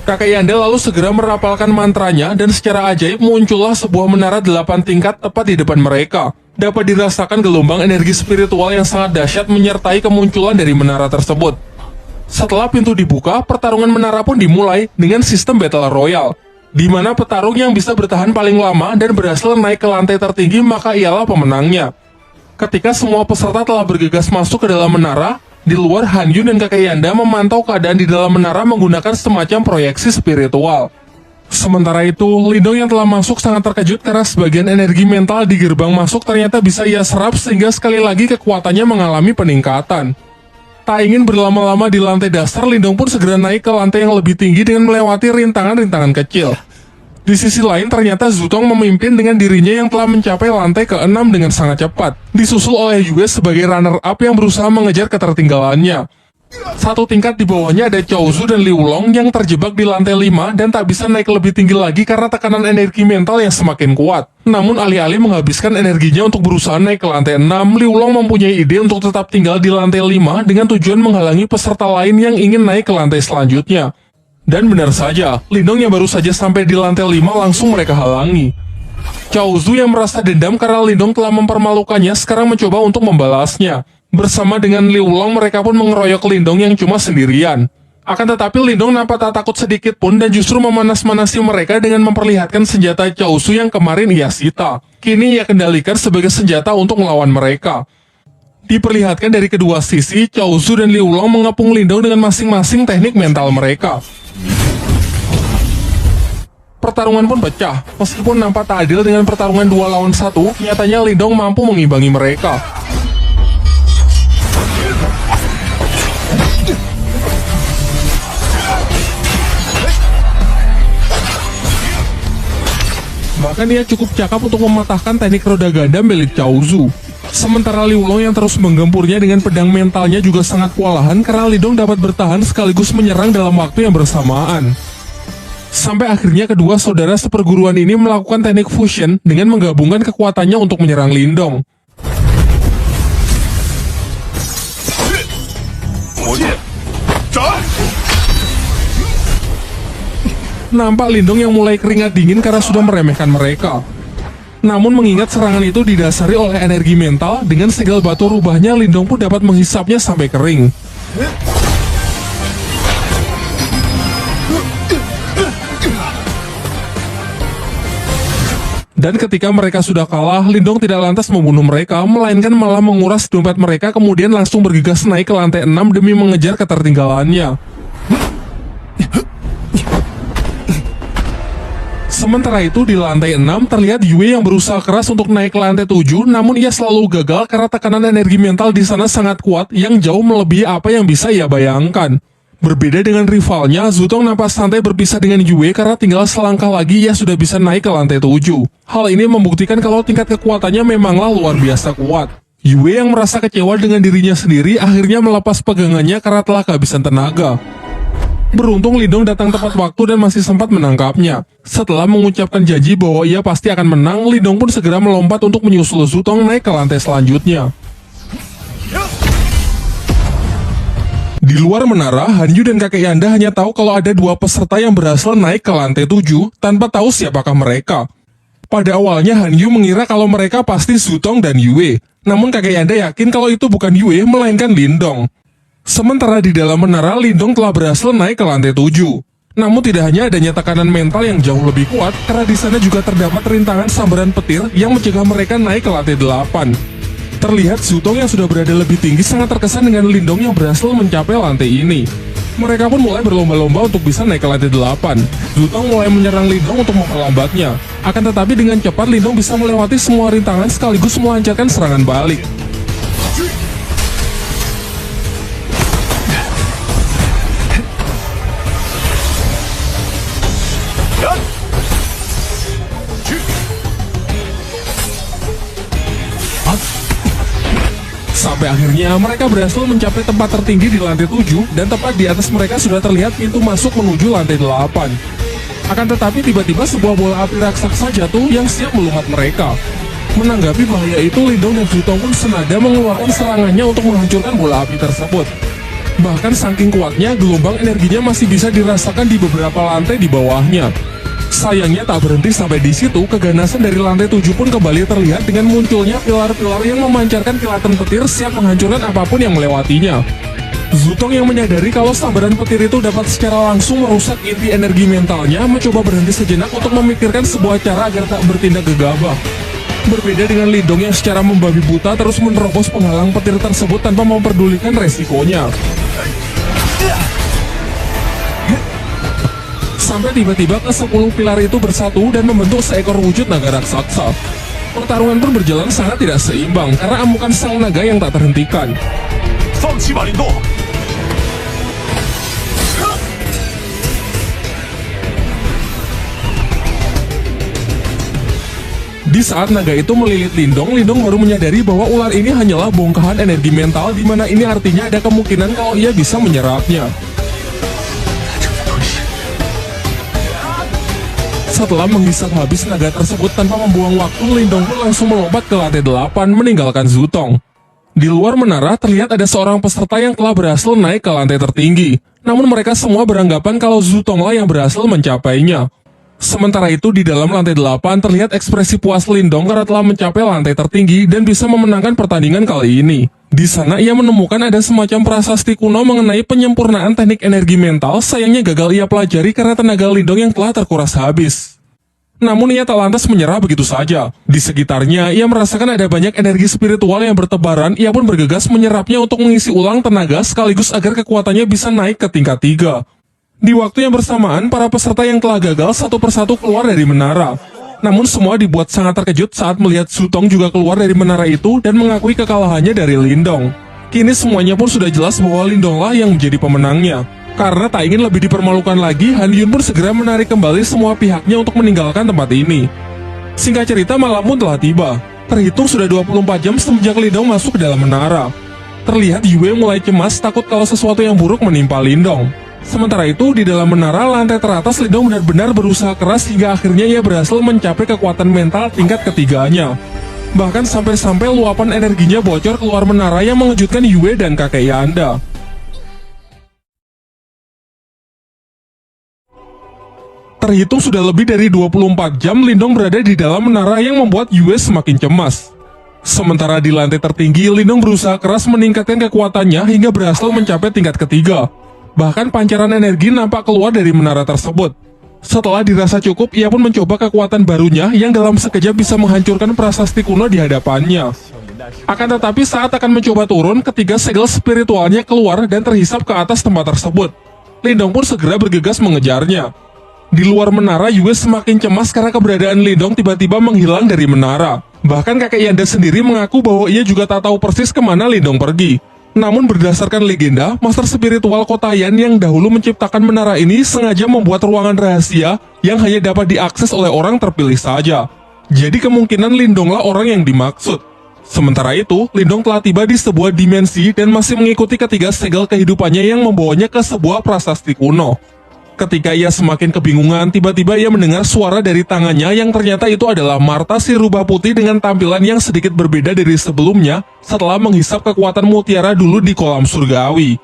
Kakek Yanda lalu segera merapalkan mantranya dan secara ajaib muncullah sebuah menara 8 tingkat tepat di depan mereka. Dapat dirasakan gelombang energi spiritual yang sangat dahsyat menyertai kemunculan dari menara tersebut. Setelah pintu dibuka, pertarungan menara pun dimulai dengan sistem Battle Royale, di mana petarung yang bisa bertahan paling lama dan berhasil naik ke lantai tertinggi maka ialah pemenangnya. Ketika semua peserta telah bergegas masuk ke dalam menara, di luar Han Yu dan kakek Yanda memantau keadaan di dalam menara menggunakan semacam proyeksi spiritual. Sementara itu, Lindong yang telah masuk sangat terkejut karena sebagian energi mental di gerbang masuk ternyata bisa ia serap sehingga sekali lagi kekuatannya mengalami peningkatan. Tak ingin berlama-lama di lantai dasar, Lindong pun segera naik ke lantai yang lebih tinggi dengan melewati rintangan-rintangan kecil. Di sisi lain, ternyata Zutong memimpin dengan dirinya yang telah mencapai lantai ke-6 dengan sangat cepat, disusul oleh Yue sebagai runner-up yang berusaha mengejar ketertinggalannya. Satu tingkat di bawahnya ada Chaozu dan Liu Long yang terjebak di lantai 5 dan tak bisa naik lebih tinggi lagi karena tekanan energi mental yang semakin kuat. Namun alih-alih menghabiskan energinya untuk berusaha naik ke lantai 6, Liu Long mempunyai ide untuk tetap tinggal di lantai 5 dengan tujuan menghalangi peserta lain yang ingin naik ke lantai selanjutnya. Dan benar saja, Lindong yang baru saja sampai di lantai 5 langsung mereka halangi. Chaozu yang merasa dendam karena Lindong telah mempermalukannya sekarang mencoba untuk membalasnya. Bersama dengan Liu Long, mereka pun mengeroyok Lindong yang cuma sendirian. Akan tetapi Lindong nampak tak takut sedikit pun dan justru memanas-manasi mereka dengan memperlihatkan senjata Chaozu yang kemarin ia sita. Kini ia kendalikan sebagai senjata untuk melawan mereka. Diperlihatkan dari kedua sisi, Chaozu dan Liu Long mengepung Lindong dengan masing-masing teknik mental mereka. Pertarungan pun pecah. Meskipun nampak tak adil dengan pertarungan 2 lawan 1, nyatanya Lindong mampu mengimbangi mereka. Bahkan ia cukup cakap untuk mematahkan teknik roda ganda milik Chaozu. Sementara Liu Long yang terus menggempurnya dengan pedang mentalnya juga sangat kewalahan karena Lindong dapat bertahan sekaligus menyerang dalam waktu yang bersamaan. Sampai akhirnya kedua saudara seperguruan ini melakukan teknik fusion dengan menggabungkan kekuatannya untuk menyerang Lindong. Nampak Lindong yang mulai keringat dingin karena sudah meremehkan mereka. Namun mengingat serangan itu didasari oleh energi mental, dengan segel batu rubahnya Lindong pun dapat menghisapnya sampai kering. Dan ketika mereka sudah kalah, Lindong tidak lantas membunuh mereka, melainkan malah menguras dompet mereka kemudian langsung bergegas naik ke lantai 6 demi mengejar ketertinggalannya. Sementara itu di lantai 6 terlihat Yue yang berusaha keras untuk naik ke lantai 7, namun ia selalu gagal karena tekanan energi mental di sana sangat kuat yang jauh melebihi apa yang bisa ia bayangkan. Berbeda dengan rivalnya, Zutong nampak santai berpisah dengan Yue karena tinggal selangkah lagi ia sudah bisa naik ke lantai 7. Hal ini membuktikan kalau tingkat kekuatannya memanglah luar biasa kuat. Yue yang merasa kecewa dengan dirinya sendiri akhirnya melepas pegangannya karena telah kehabisan tenaga. Beruntung Lindong datang tepat waktu dan masih sempat menangkapnya. Setelah mengucapkan janji bahwa ia pasti akan menang, Lindong pun segera melompat untuk menyusul Zutong naik ke lantai selanjutnya. Di luar menara, Han Yu dan kakek Yanda hanya tahu kalau ada 2 peserta yang berhasil naik ke lantai 7 tanpa tahu siapakah mereka. Pada awalnya Han Yu mengira kalau mereka pasti Zutong dan Yue, namun kakek Yanda yakin kalau itu bukan Yue melainkan Lindong. Sementara di dalam menara, Lindong telah berhasil naik ke lantai 7. Namun tidak hanya adanya tekanan mental yang jauh lebih kuat, karena di sana juga terdapat rintangan sambaran petir yang mencegah mereka naik ke lantai 8. Terlihat Zutong yang sudah berada lebih tinggi sangat terkesan dengan Lindong yang berhasil mencapai lantai ini. Mereka pun mulai berlomba-lomba untuk bisa naik ke lantai 8. Zutong mulai menyerang Lindong untuk memperlambatnya. Akan tetapi dengan cepat Lindong bisa melewati semua rintangan sekaligus melancarkan serangan balik. Sampai akhirnya mereka berhasil mencapai tempat tertinggi di lantai 7 dan tepat di atas mereka sudah terlihat pintu masuk menuju lantai 8. Akan tetapi tiba-tiba sebuah bola api raksasa jatuh yang siap melumat mereka. Menanggapi bahaya itu, Lindong dan Zutong pun senada mengeluarkan serangannya untuk menghancurkan bola api tersebut. Bahkan saking kuatnya, gelombang energinya masih bisa dirasakan di beberapa lantai di bawahnya. Sayangnya tak berhenti sampai di situ, keganasan dari lantai 7 pun kembali terlihat dengan munculnya pilar-pilar yang memancarkan kilatan petir siap menghancurkan apapun yang melewatinya. Zutong yang menyadari kalau sambaran petir itu dapat secara langsung merusak inti energi mentalnya, mencoba berhenti sejenak untuk memikirkan sebuah cara agar tak bertindak gegabah. Berbeda dengan Lindong yang secara membabi buta terus menerobos penghalang petir tersebut tanpa memperdulikan resikonya. Sampai tiba-tiba ke-10 pilar itu bersatu dan membentuk seekor wujud naga raksasa. Pertarungan pun berjalan sangat tidak seimbang karena amukan sang naga yang tak terhentikan. 放弃吧，林动！ Di saat naga itu melilit Lindong, Lindong baru menyadari bahwa ular ini hanyalah bongkahan energi mental, di mana ini artinya ada kemungkinan kalau ia bisa menyerapnya. Setelah menghisap habis naga tersebut tanpa membuang waktu, Lindong pun langsung melompat ke lantai 8 meninggalkan Zutong. Di luar menara terlihat ada seorang peserta yang telah berhasil naik ke lantai tertinggi. Namun mereka semua beranggapan kalau Zutonglah yang berhasil mencapainya. Sementara itu di dalam lantai 8 terlihat ekspresi puas Lindong karena telah mencapai lantai tertinggi dan bisa memenangkan pertandingan kali ini. Di sana ia menemukan ada semacam prasasti kuno mengenai penyempurnaan teknik energi mental, sayangnya gagal ia pelajari karena tenaga Lindong yang telah terkuras habis. Namun ia tak lantas menyerah begitu saja. Di sekitarnya, ia merasakan ada banyak energi spiritual yang bertebaran, ia pun bergegas menyerapnya untuk mengisi ulang tenaga sekaligus agar kekuatannya bisa naik ke tingkat 3. Di waktu yang bersamaan, para peserta yang telah gagal satu persatu keluar dari menara. Namun semua dibuat sangat terkejut saat melihat Zutong juga keluar dari menara itu dan mengakui kekalahannya dari Lindong. Kini semuanya pun sudah jelas bahwa Lindonglah yang menjadi pemenangnya. Karena tak ingin lebih dipermalukan lagi, Han Yun pun segera menarik kembali semua pihaknya untuk meninggalkan tempat ini. Singkat cerita, malam pun telah tiba. Terhitung sudah 24 jam semenjak Lindong masuk ke dalam menara. Terlihat Yue mulai cemas takut kalau sesuatu yang buruk menimpa Lindong. Sementara itu, di dalam menara lantai teratas, Lindong benar-benar berusaha keras hingga akhirnya ia berhasil mencapai kekuatan mental tingkat ketiganya. Bahkan sampai-sampai luapan energinya bocor keluar menara yang mengejutkan Yue dan kakek Yanda. Terhitung sudah lebih dari 24 jam Lindong berada di dalam menara yang membuat Yue semakin cemas. Sementara di lantai tertinggi, Lindong berusaha keras meningkatkan kekuatannya hingga berhasil mencapai tingkat ketiga. Bahkan pancaran energi nampak keluar dari menara tersebut. Setelah dirasa cukup, ia pun mencoba kekuatan barunya yang dalam sekejap bisa menghancurkan prasasti kuno di hadapannya. Akan tetapi saat akan mencoba turun, ketiga segel spiritualnya keluar dan terhisap ke atas tempat tersebut. Lindong pun segera bergegas mengejarnya. Di luar menara, Yue semakin cemas karena keberadaan Lindong tiba-tiba menghilang dari menara. Bahkan kakek Yanda sendiri mengaku bahwa ia juga tak tahu persis kemana Lindong pergi. Namun berdasarkan legenda, master spiritual Kotayan yang dahulu menciptakan menara ini sengaja membuat ruangan rahasia yang hanya dapat diakses oleh orang terpilih saja. Jadi kemungkinan Lindonglah orang yang dimaksud. Sementara itu, Lindong telah tiba di sebuah dimensi dan masih mengikuti ketiga segel kehidupannya yang membawanya ke sebuah prasasti kuno. Ketika ia semakin kebingungan, tiba-tiba ia mendengar suara dari tangannya yang ternyata itu adalah Marta si rubah putih dengan tampilan yang sedikit berbeda dari sebelumnya setelah menghisap kekuatan mutiara dulu di kolam surgawi.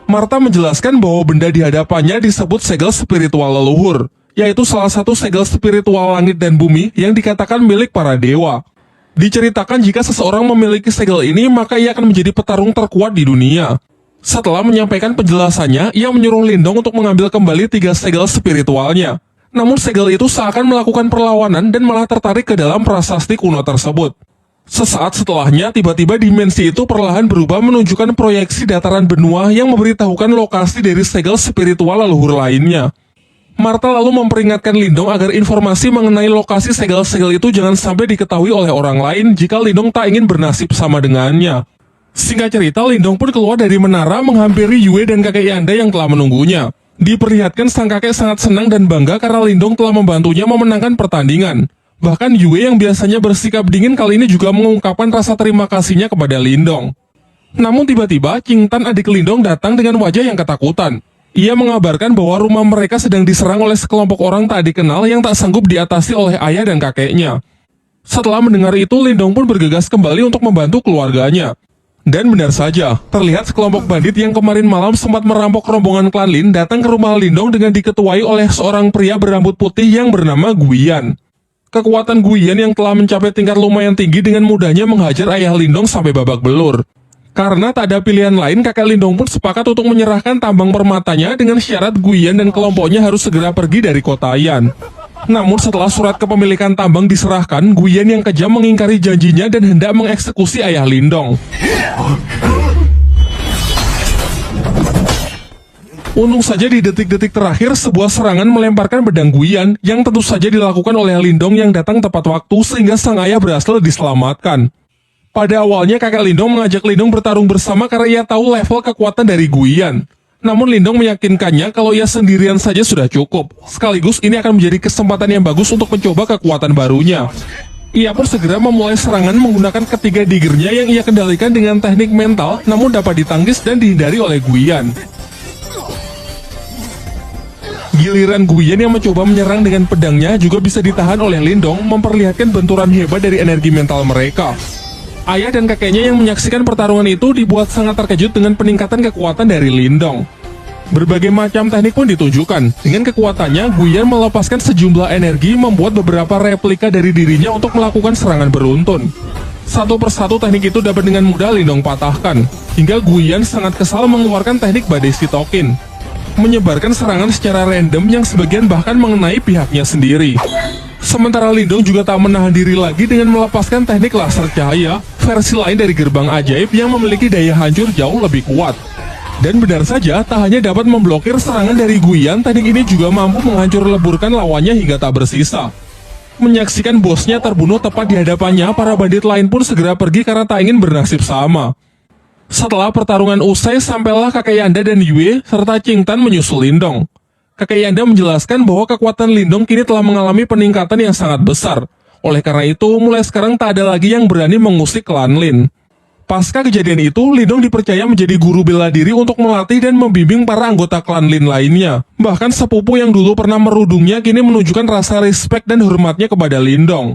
Marta menjelaskan bahwa benda di hadapannya disebut segel spiritual leluhur, yaitu salah satu segel spiritual langit dan bumi yang dikatakan milik para dewa. Diceritakan jika seseorang memiliki segel ini, maka ia akan menjadi petarung terkuat di dunia. Setelah menyampaikan penjelasannya, ia menyuruh Lindong untuk mengambil kembali tiga segel spiritualnya. Namun segel itu seakan melakukan perlawanan dan malah tertarik ke dalam prasasti kuno tersebut. Sesaat setelahnya, tiba-tiba dimensi itu perlahan berubah menunjukkan proyeksi dataran benua yang memberitahukan lokasi dari segel spiritual leluhur lainnya. Marta lalu memperingatkan Lindong agar informasi mengenai lokasi segel-segel itu jangan sampai diketahui oleh orang lain jika Lindong tak ingin bernasib sama dengannya. Singkat cerita, Lindong pun keluar dari menara menghampiri Yue dan kakek Yanda yang telah menunggunya. Diperlihatkan sang kakek sangat senang dan bangga karena Lindong telah membantunya memenangkan pertandingan. Bahkan Yue yang biasanya bersikap dingin kali ini juga mengungkapkan rasa terima kasihnya kepada Lindong. Namun tiba-tiba, Qing Tan adik Lindong datang dengan wajah yang ketakutan. Ia mengabarkan bahwa rumah mereka sedang diserang oleh sekelompok orang tak dikenal yang tak sanggup diatasi oleh ayah dan kakeknya. Setelah mendengar itu, Lindong pun bergegas kembali untuk membantu keluarganya. Dan benar saja, terlihat sekelompok bandit yang kemarin malam sempat merampok rombongan klan Lin datang ke rumah Lindong dengan diketuai oleh seorang pria berambut putih yang bernama Guiyan. Kekuatan Guiyan yang telah mencapai tingkat lumayan tinggi dengan mudahnya menghajar ayah Lindong sampai babak belur. Karena tak ada pilihan lain, kakek Lindong pun sepakat untuk menyerahkan tambang permatanya dengan syarat Guiyan dan kelompoknya harus segera pergi dari kota Yan. Namun setelah surat kepemilikan tambang diserahkan, Guiyan yang kejam mengingkari janjinya dan hendak mengeksekusi ayah Lindong. Untung saja di detik-detik terakhir sebuah serangan melemparkan pedang Guiyan yang tentu saja dilakukan oleh Lindong yang datang tepat waktu sehingga sang ayah berhasil diselamatkan. Pada awalnya kakek Lindong mengajak Lindong bertarung bersama karena ia tahu level kekuatan dari Guiyan. Namun Lindong meyakinkannya kalau ia sendirian saja sudah cukup. Sekaligus ini akan menjadi kesempatan yang bagus untuk mencoba kekuatan barunya. Ia pun segera memulai serangan menggunakan ketiga diggernya yang ia kendalikan dengan teknik mental, namun dapat ditangkis dan dihindari oleh Guiyan. Giliran Guiyan yang mencoba menyerang dengan pedangnya juga bisa ditahan oleh Lindong, memperlihatkan benturan hebat dari energi mental mereka. Ayah dan kakeknya yang menyaksikan pertarungan itu dibuat sangat terkejut dengan peningkatan kekuatan dari Lindong. Berbagai macam teknik pun ditunjukkan. Dengan kekuatannya, Guiyan melepaskan sejumlah energi membuat beberapa replika dari dirinya untuk melakukan serangan beruntun. Satu persatu teknik itu dapat dengan mudah Lindong patahkan, hingga Guiyan sangat kesal mengeluarkan teknik badai sitokin, menyebarkan serangan secara random yang sebagian bahkan mengenai pihaknya sendiri. Sementara Lindong juga tak menahan diri lagi dengan melepaskan teknik laser cahaya, versi lain dari gerbang ajaib yang memiliki daya hancur jauh lebih kuat. Dan benar saja, tak hanya dapat memblokir serangan dari Guiyan, teknik ini juga mampu menghancur leburkan lawannya hingga tak bersisa. Menyaksikan bosnya terbunuh tepat di hadapannya, para bandit lain pun segera pergi karena tak ingin bernasib sama. Setelah pertarungan usai, sampailah kakek Yanda dan Yue serta Qingtan menyusul Lindong. Kakek Yanda menjelaskan bahwa kekuatan Lindong kini telah mengalami peningkatan yang sangat besar. Oleh karena itu, mulai sekarang tak ada lagi yang berani mengusik klan Lin. Pasca kejadian itu, Lindong dipercaya menjadi guru bela diri untuk melatih dan membimbing para anggota klan Lin lainnya. Bahkan sepupu yang dulu pernah merudungnya kini menunjukkan rasa respek dan hormatnya kepada Lindong.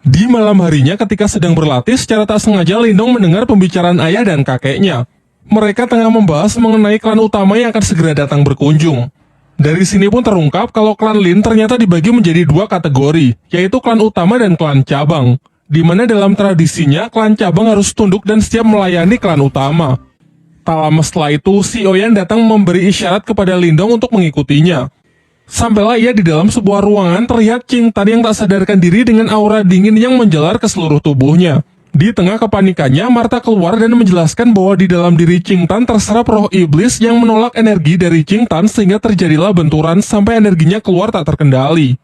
Di malam harinya ketika sedang berlatih, secara tak sengaja Lindong mendengar pembicaraan ayah dan kakeknya. Mereka tengah membahas mengenai klan utama yang akan segera datang berkunjung. Dari sini pun terungkap kalau klan Lin ternyata dibagi menjadi dua kategori, yaitu klan utama dan klan cabang. Di mana dalam tradisinya, klan cabang harus tunduk dan siap melayani klan utama. Tak lama setelah itu, si Oyan datang memberi isyarat kepada Lindong untuk mengikutinya. Sampailah ia di dalam sebuah ruangan, terlihat Qingtan yang tak sadarkan diri dengan aura dingin yang menjalar ke seluruh tubuhnya. Di tengah kepanikannya, Martha keluar dan menjelaskan bahwa di dalam diri Qingtan terserap roh iblis yang menolak energi dari Qingtan sehingga terjadilah benturan sampai energinya keluar tak terkendali.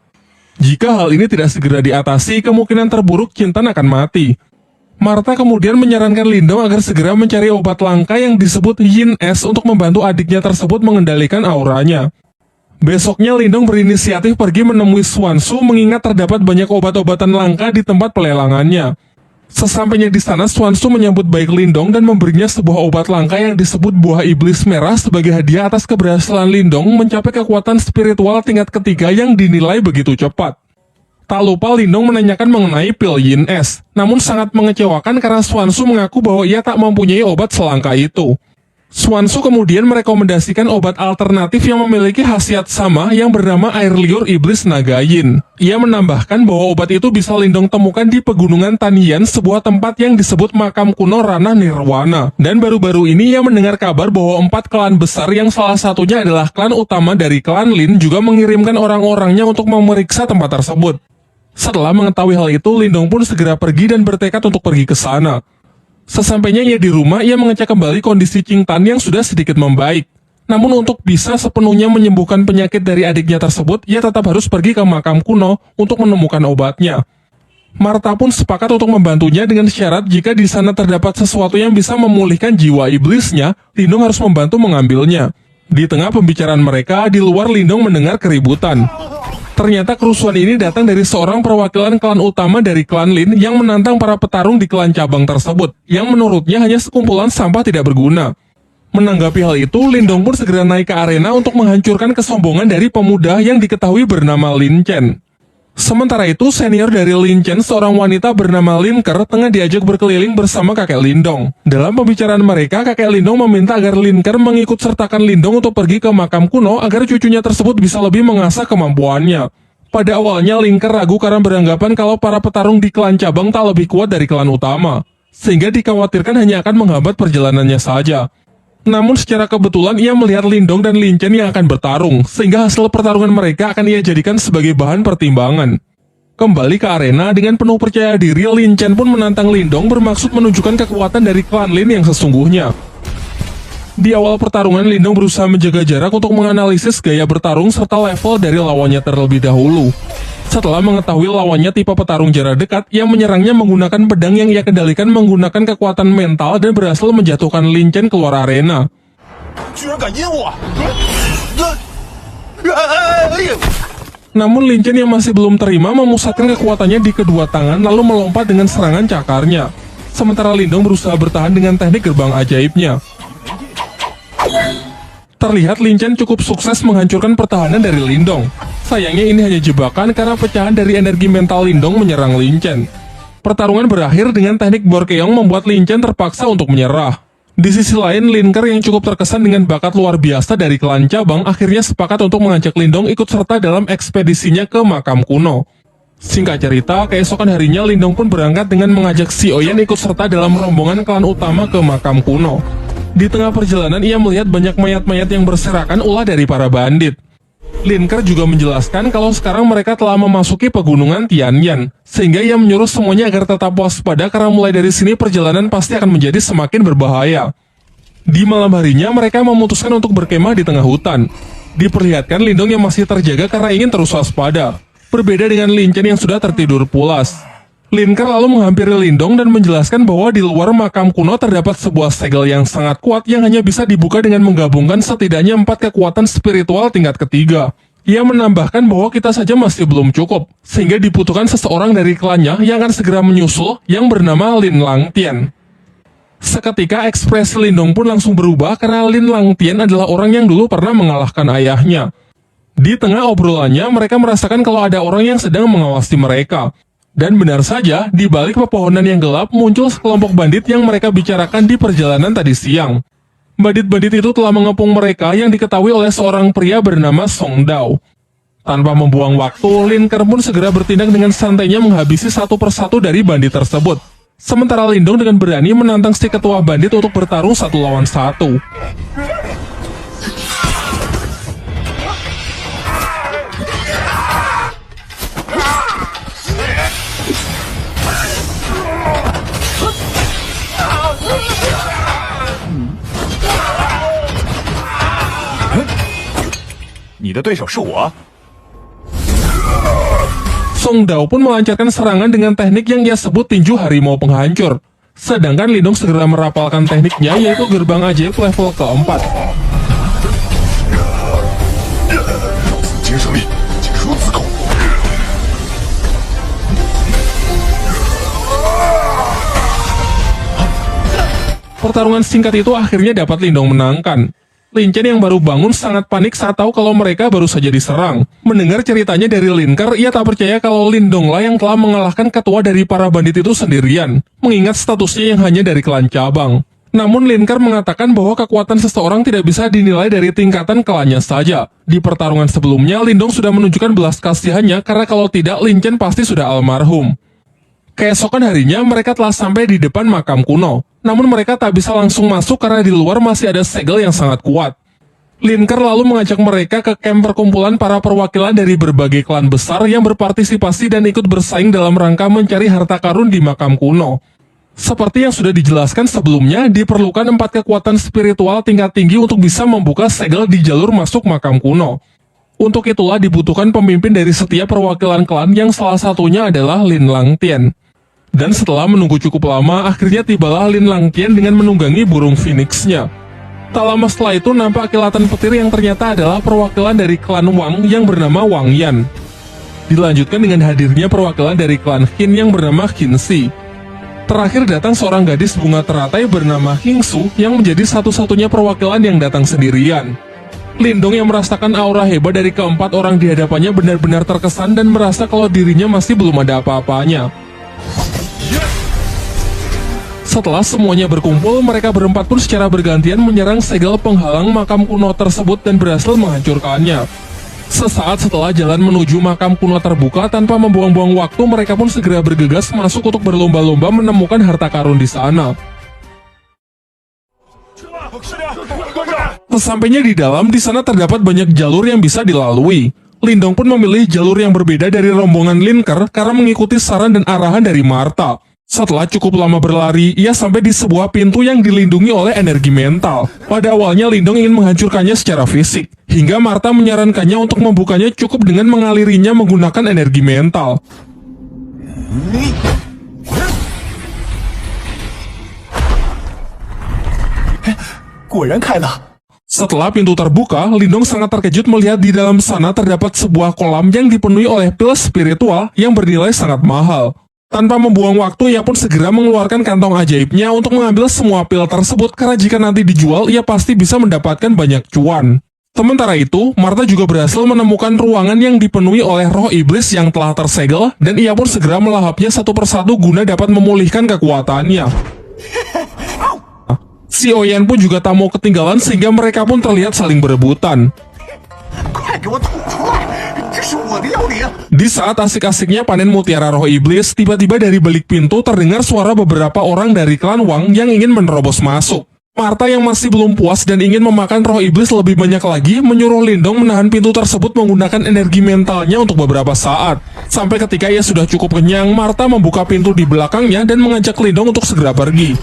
Jika hal ini tidak segera diatasi, kemungkinan terburuk Qingtan akan mati. Martha kemudian menyarankan Lindong agar segera mencari obat langka yang disebut Yin Es untuk membantu adiknya tersebut mengendalikan auranya. Besoknya Lindong berinisiatif pergi menemui Swanshu mengingat terdapat banyak obat-obatan langka di tempat pelelangannya. Sesampainya di sana, Swanshu menyambut baik Lindong dan memberinya sebuah obat langka yang disebut buah iblis merah sebagai hadiah atas keberhasilan Lindong mencapai kekuatan spiritual tingkat ketiga yang dinilai begitu cepat. Tak lupa Lindong menanyakan mengenai pil Yin Es, namun sangat mengecewakan karena Swanshu mengaku bahwa ia tak mempunyai obat selangka itu. Swanshu kemudian merekomendasikan obat alternatif yang memiliki khasiat sama yang bernama air liur iblis naga Yin. Ia menambahkan bahwa obat itu bisa Lindong temukan di pegunungan Taniyan, sebuah tempat yang disebut makam kuno Ranah Nirwana. Dan baru-baru ini ia mendengar kabar bahwa 4 klan besar yang salah satunya adalah klan utama dari klan Lin juga mengirimkan orang-orangnya untuk memeriksa tempat tersebut. Setelah mengetahui hal itu, Lindong pun segera pergi dan bertekad untuk pergi ke sana. Sesampainya ia di rumah, ia mengecek kembali kondisi Qingtan yang sudah sedikit membaik. Namun untuk bisa sepenuhnya menyembuhkan penyakit dari adiknya tersebut, ia tetap harus pergi ke makam kuno untuk menemukan obatnya. Martha pun sepakat untuk membantunya dengan syarat jika di sana terdapat sesuatu yang bisa memulihkan jiwa iblisnya, Lindong harus membantu mengambilnya. Di tengah pembicaraan mereka, di luar Lindong mendengar keributan. Ternyata kerusuhan ini datang dari seorang perwakilan klan utama dari klan Lin yang menantang para petarung di klan cabang tersebut, yang menurutnya hanya sekumpulan sampah tidak berguna. Menanggapi hal itu, Lindong pun segera naik ke arena untuk menghancurkan kesombongan dari pemuda yang diketahui bernama Lin Chen. Sementara itu, senior dari Lin Chen, seorang wanita bernama Lin Ker, tengah diajak berkeliling bersama kakek Lindong. Dalam pembicaraan mereka, kakek Lindong meminta agar Lin Ker mengikut sertakan Lindong untuk pergi ke makam kuno agar cucunya tersebut bisa lebih mengasah kemampuannya. Pada awalnya, Lin Ker ragu karena beranggapan kalau para petarung di klan cabang tak lebih kuat dari klan utama, sehingga dikhawatirkan hanya akan menghambat perjalanannya saja. Namun secara kebetulan ia melihat Lindong dan Lin Chen yang akan bertarung, sehingga hasil pertarungan mereka akan ia jadikan sebagai bahan pertimbangan. Kembali ke arena, dengan penuh percaya diri, Lin Chen pun menantang Lindong bermaksud menunjukkan kekuatan dari klan Lin yang sesungguhnya. Di awal pertarungan, Lindong berusaha menjaga jarak untuk menganalisis gaya bertarung serta level dari lawannya terlebih dahulu. Setelah mengetahui lawannya tipe petarung jarak dekat, ia menyerangnya menggunakan pedang yang ia kendalikan menggunakan kekuatan mental dan berhasil menjatuhkan Lin Chen keluar arena. 居然敢阴我！ Namun Lin Chen yang masih belum terima memusatkan kekuatannya di kedua tangan lalu melompat dengan serangan cakarnya. Sementara Lindong berusaha bertahan dengan teknik gerbang ajaibnya. Terlihat Lin Chen cukup sukses menghancurkan pertahanan dari Lindong. Sayangnya ini hanya jebakan karena pecahan dari energi mental Lindong menyerang Lin Chen. Pertarungan berakhir dengan teknik Borkeong membuat Lin Chen terpaksa untuk menyerah. Di sisi lain, Lin Ker yang cukup terkesan dengan bakat luar biasa dari klan cabang akhirnya sepakat untuk mengajak Lindong ikut serta dalam ekspedisinya ke makam kuno. Singkat cerita, keesokan harinya Lindong pun berangkat dengan mengajak Si Oyen ikut serta dalam rombongan klan utama ke makam kuno. Di tengah perjalanan ia melihat banyak mayat-mayat yang berserakan ulah dari para bandit. Lin Ker juga menjelaskan kalau sekarang mereka telah memasuki pegunungan Tianyan, sehingga ia menyuruh semuanya agar tetap waspada karena mulai dari sini perjalanan pasti akan menjadi semakin berbahaya. Di malam harinya mereka memutuskan untuk berkemah di tengah hutan. Diperlihatkan Lindong yang masih terjaga karena ingin terus waspada, berbeda dengan Lin Chen yang sudah tertidur pulas. Lin Ker lalu menghampiri Lindong dan menjelaskan bahwa di luar makam kuno terdapat sebuah segel yang sangat kuat yang hanya bisa dibuka dengan menggabungkan setidaknya 4 kekuatan spiritual tingkat ketiga. Ia menambahkan bahwa kita saja masih belum cukup, sehingga dibutuhkan seseorang dari klannya yang akan segera menyusul yang bernama Lin Langtian. Seketika ekspresi Lindong pun langsung berubah karena Lin Langtian adalah orang yang dulu pernah mengalahkan ayahnya. Di tengah obrolannya mereka merasakan kalau ada orang yang sedang mengawasi mereka. Dan benar saja, di balik pepohonan yang gelap muncul sekelompok bandit yang mereka bicarakan di perjalanan tadi siang. Bandit-bandit itu telah mengepung mereka yang diketahui oleh seorang pria bernama Song Dao. Tanpa membuang waktu, Lin Ker pun segera bertindak dengan santainya menghabisi satu persatu dari bandit tersebut. Sementara Lindong dengan berani menantang si ketua bandit untuk bertarung 1 lawan 1. Song Dao pun melancarkan serangan dengan teknik yang ia sebut tinju harimau penghancur. Sedangkan Lindong segera merapalkan tekniknya yaitu gerbang ajaib level keempat. Pertarungan singkat itu akhirnya dapat Lindong menangkan. Lin Chen yang baru bangun sangat panik saat tahu kalau mereka baru saja diserang. Mendengar ceritanya dari Lin Ker, ia tak percaya kalau Lindong lah yang telah mengalahkan ketua dari para bandit itu sendirian, mengingat statusnya yang hanya dari klan cabang. Namun Lin Ker mengatakan bahwa kekuatan seseorang tidak bisa dinilai dari tingkatan klannya saja. Di pertarungan sebelumnya, Lindong sudah menunjukkan belas kasihannya karena kalau tidak Lin Chen pasti sudah almarhum. Keesokan harinya mereka telah sampai di depan makam kuno. Namun mereka tak bisa langsung masuk karena di luar masih ada segel yang sangat kuat. Lin Ker lalu mengajak mereka ke kamp perkumpulan para perwakilan dari berbagai klan besar yang berpartisipasi dan ikut bersaing dalam rangka mencari harta karun di makam kuno. Seperti yang sudah dijelaskan sebelumnya, diperlukan 4 kekuatan spiritual tingkat tinggi untuk bisa membuka segel di jalur masuk makam kuno. Untuk itulah dibutuhkan pemimpin dari setiap perwakilan klan yang salah satunya adalah Lin Langtian. Dan setelah menunggu cukup lama, akhirnya tibalah Lin Langtian dengan menunggangi burung phoenix-nya. Tak lama setelah itu nampak kilatan petir yang ternyata adalah perwakilan dari klan Wang yang bernama Wang Yan. Dilanjutkan dengan hadirnya perwakilan dari klan Qin yang bernama Qin Si. Terakhir datang seorang gadis bunga teratai bernama Hing Su yang menjadi satu-satunya perwakilan yang datang sendirian. Lindong yang merasakan aura hebat dari keempat orang di hadapannya benar-benar terkesan dan merasa kalau dirinya masih belum ada apa-apanya. Setelah semuanya berkumpul, mereka berempat pun secara bergantian menyerang segel penghalang makam kuno tersebut dan berhasil menghancurkannya. Sesaat setelah jalan menuju makam kuno terbuka, tanpa membuang-buang waktu, mereka pun segera bergegas masuk untuk berlomba-lomba menemukan harta karun di sana. Sesampainya di dalam, di sana terdapat banyak jalur yang bisa dilalui. Lindong pun memilih jalur yang berbeda dari rombongan Linker karena mengikuti saran dan arahan dari Martha. Setelah cukup lama berlari, ia sampai di sebuah pintu yang dilindungi oleh energi mental. Pada awalnya Lindong ingin menghancurkannya secara fisik, hingga Martha menyarankannya untuk membukanya cukup dengan mengalirinya menggunakan energi mental. 果然开了。 Setelah pintu terbuka, Lindong sangat terkejut melihat di dalam sana terdapat sebuah kolam yang dipenuhi oleh pil spiritual yang bernilai sangat mahal. Tanpa membuang waktu, ia pun segera mengeluarkan kantong ajaibnya untuk mengambil semua pil tersebut karena jika nanti dijual, ia pasti bisa mendapatkan banyak cuan. Sementara itu, Martha juga berhasil menemukan ruangan yang dipenuhi oleh roh iblis yang telah tersegel dan ia pun segera melahapnya satu persatu guna dapat memulihkan kekuatannya. Si Oyan pun juga tak mau ketinggalan sehingga mereka pun terlihat saling berebutan. 快给我吐出来！这是我的妖灵。 Di saat asik-asiknya panen mutiara roh iblis, tiba-tiba dari balik pintu terdengar suara beberapa orang dari klan Wang yang ingin menerobos masuk. Martha yang masih belum puas dan ingin memakan roh iblis lebih banyak lagi, menyuruh Lindong menahan pintu tersebut menggunakan energi mentalnya untuk beberapa saat. Sampai ketika ia sudah cukup kenyang, Martha membuka pintu di belakangnya dan mengajak Lindong untuk segera pergi.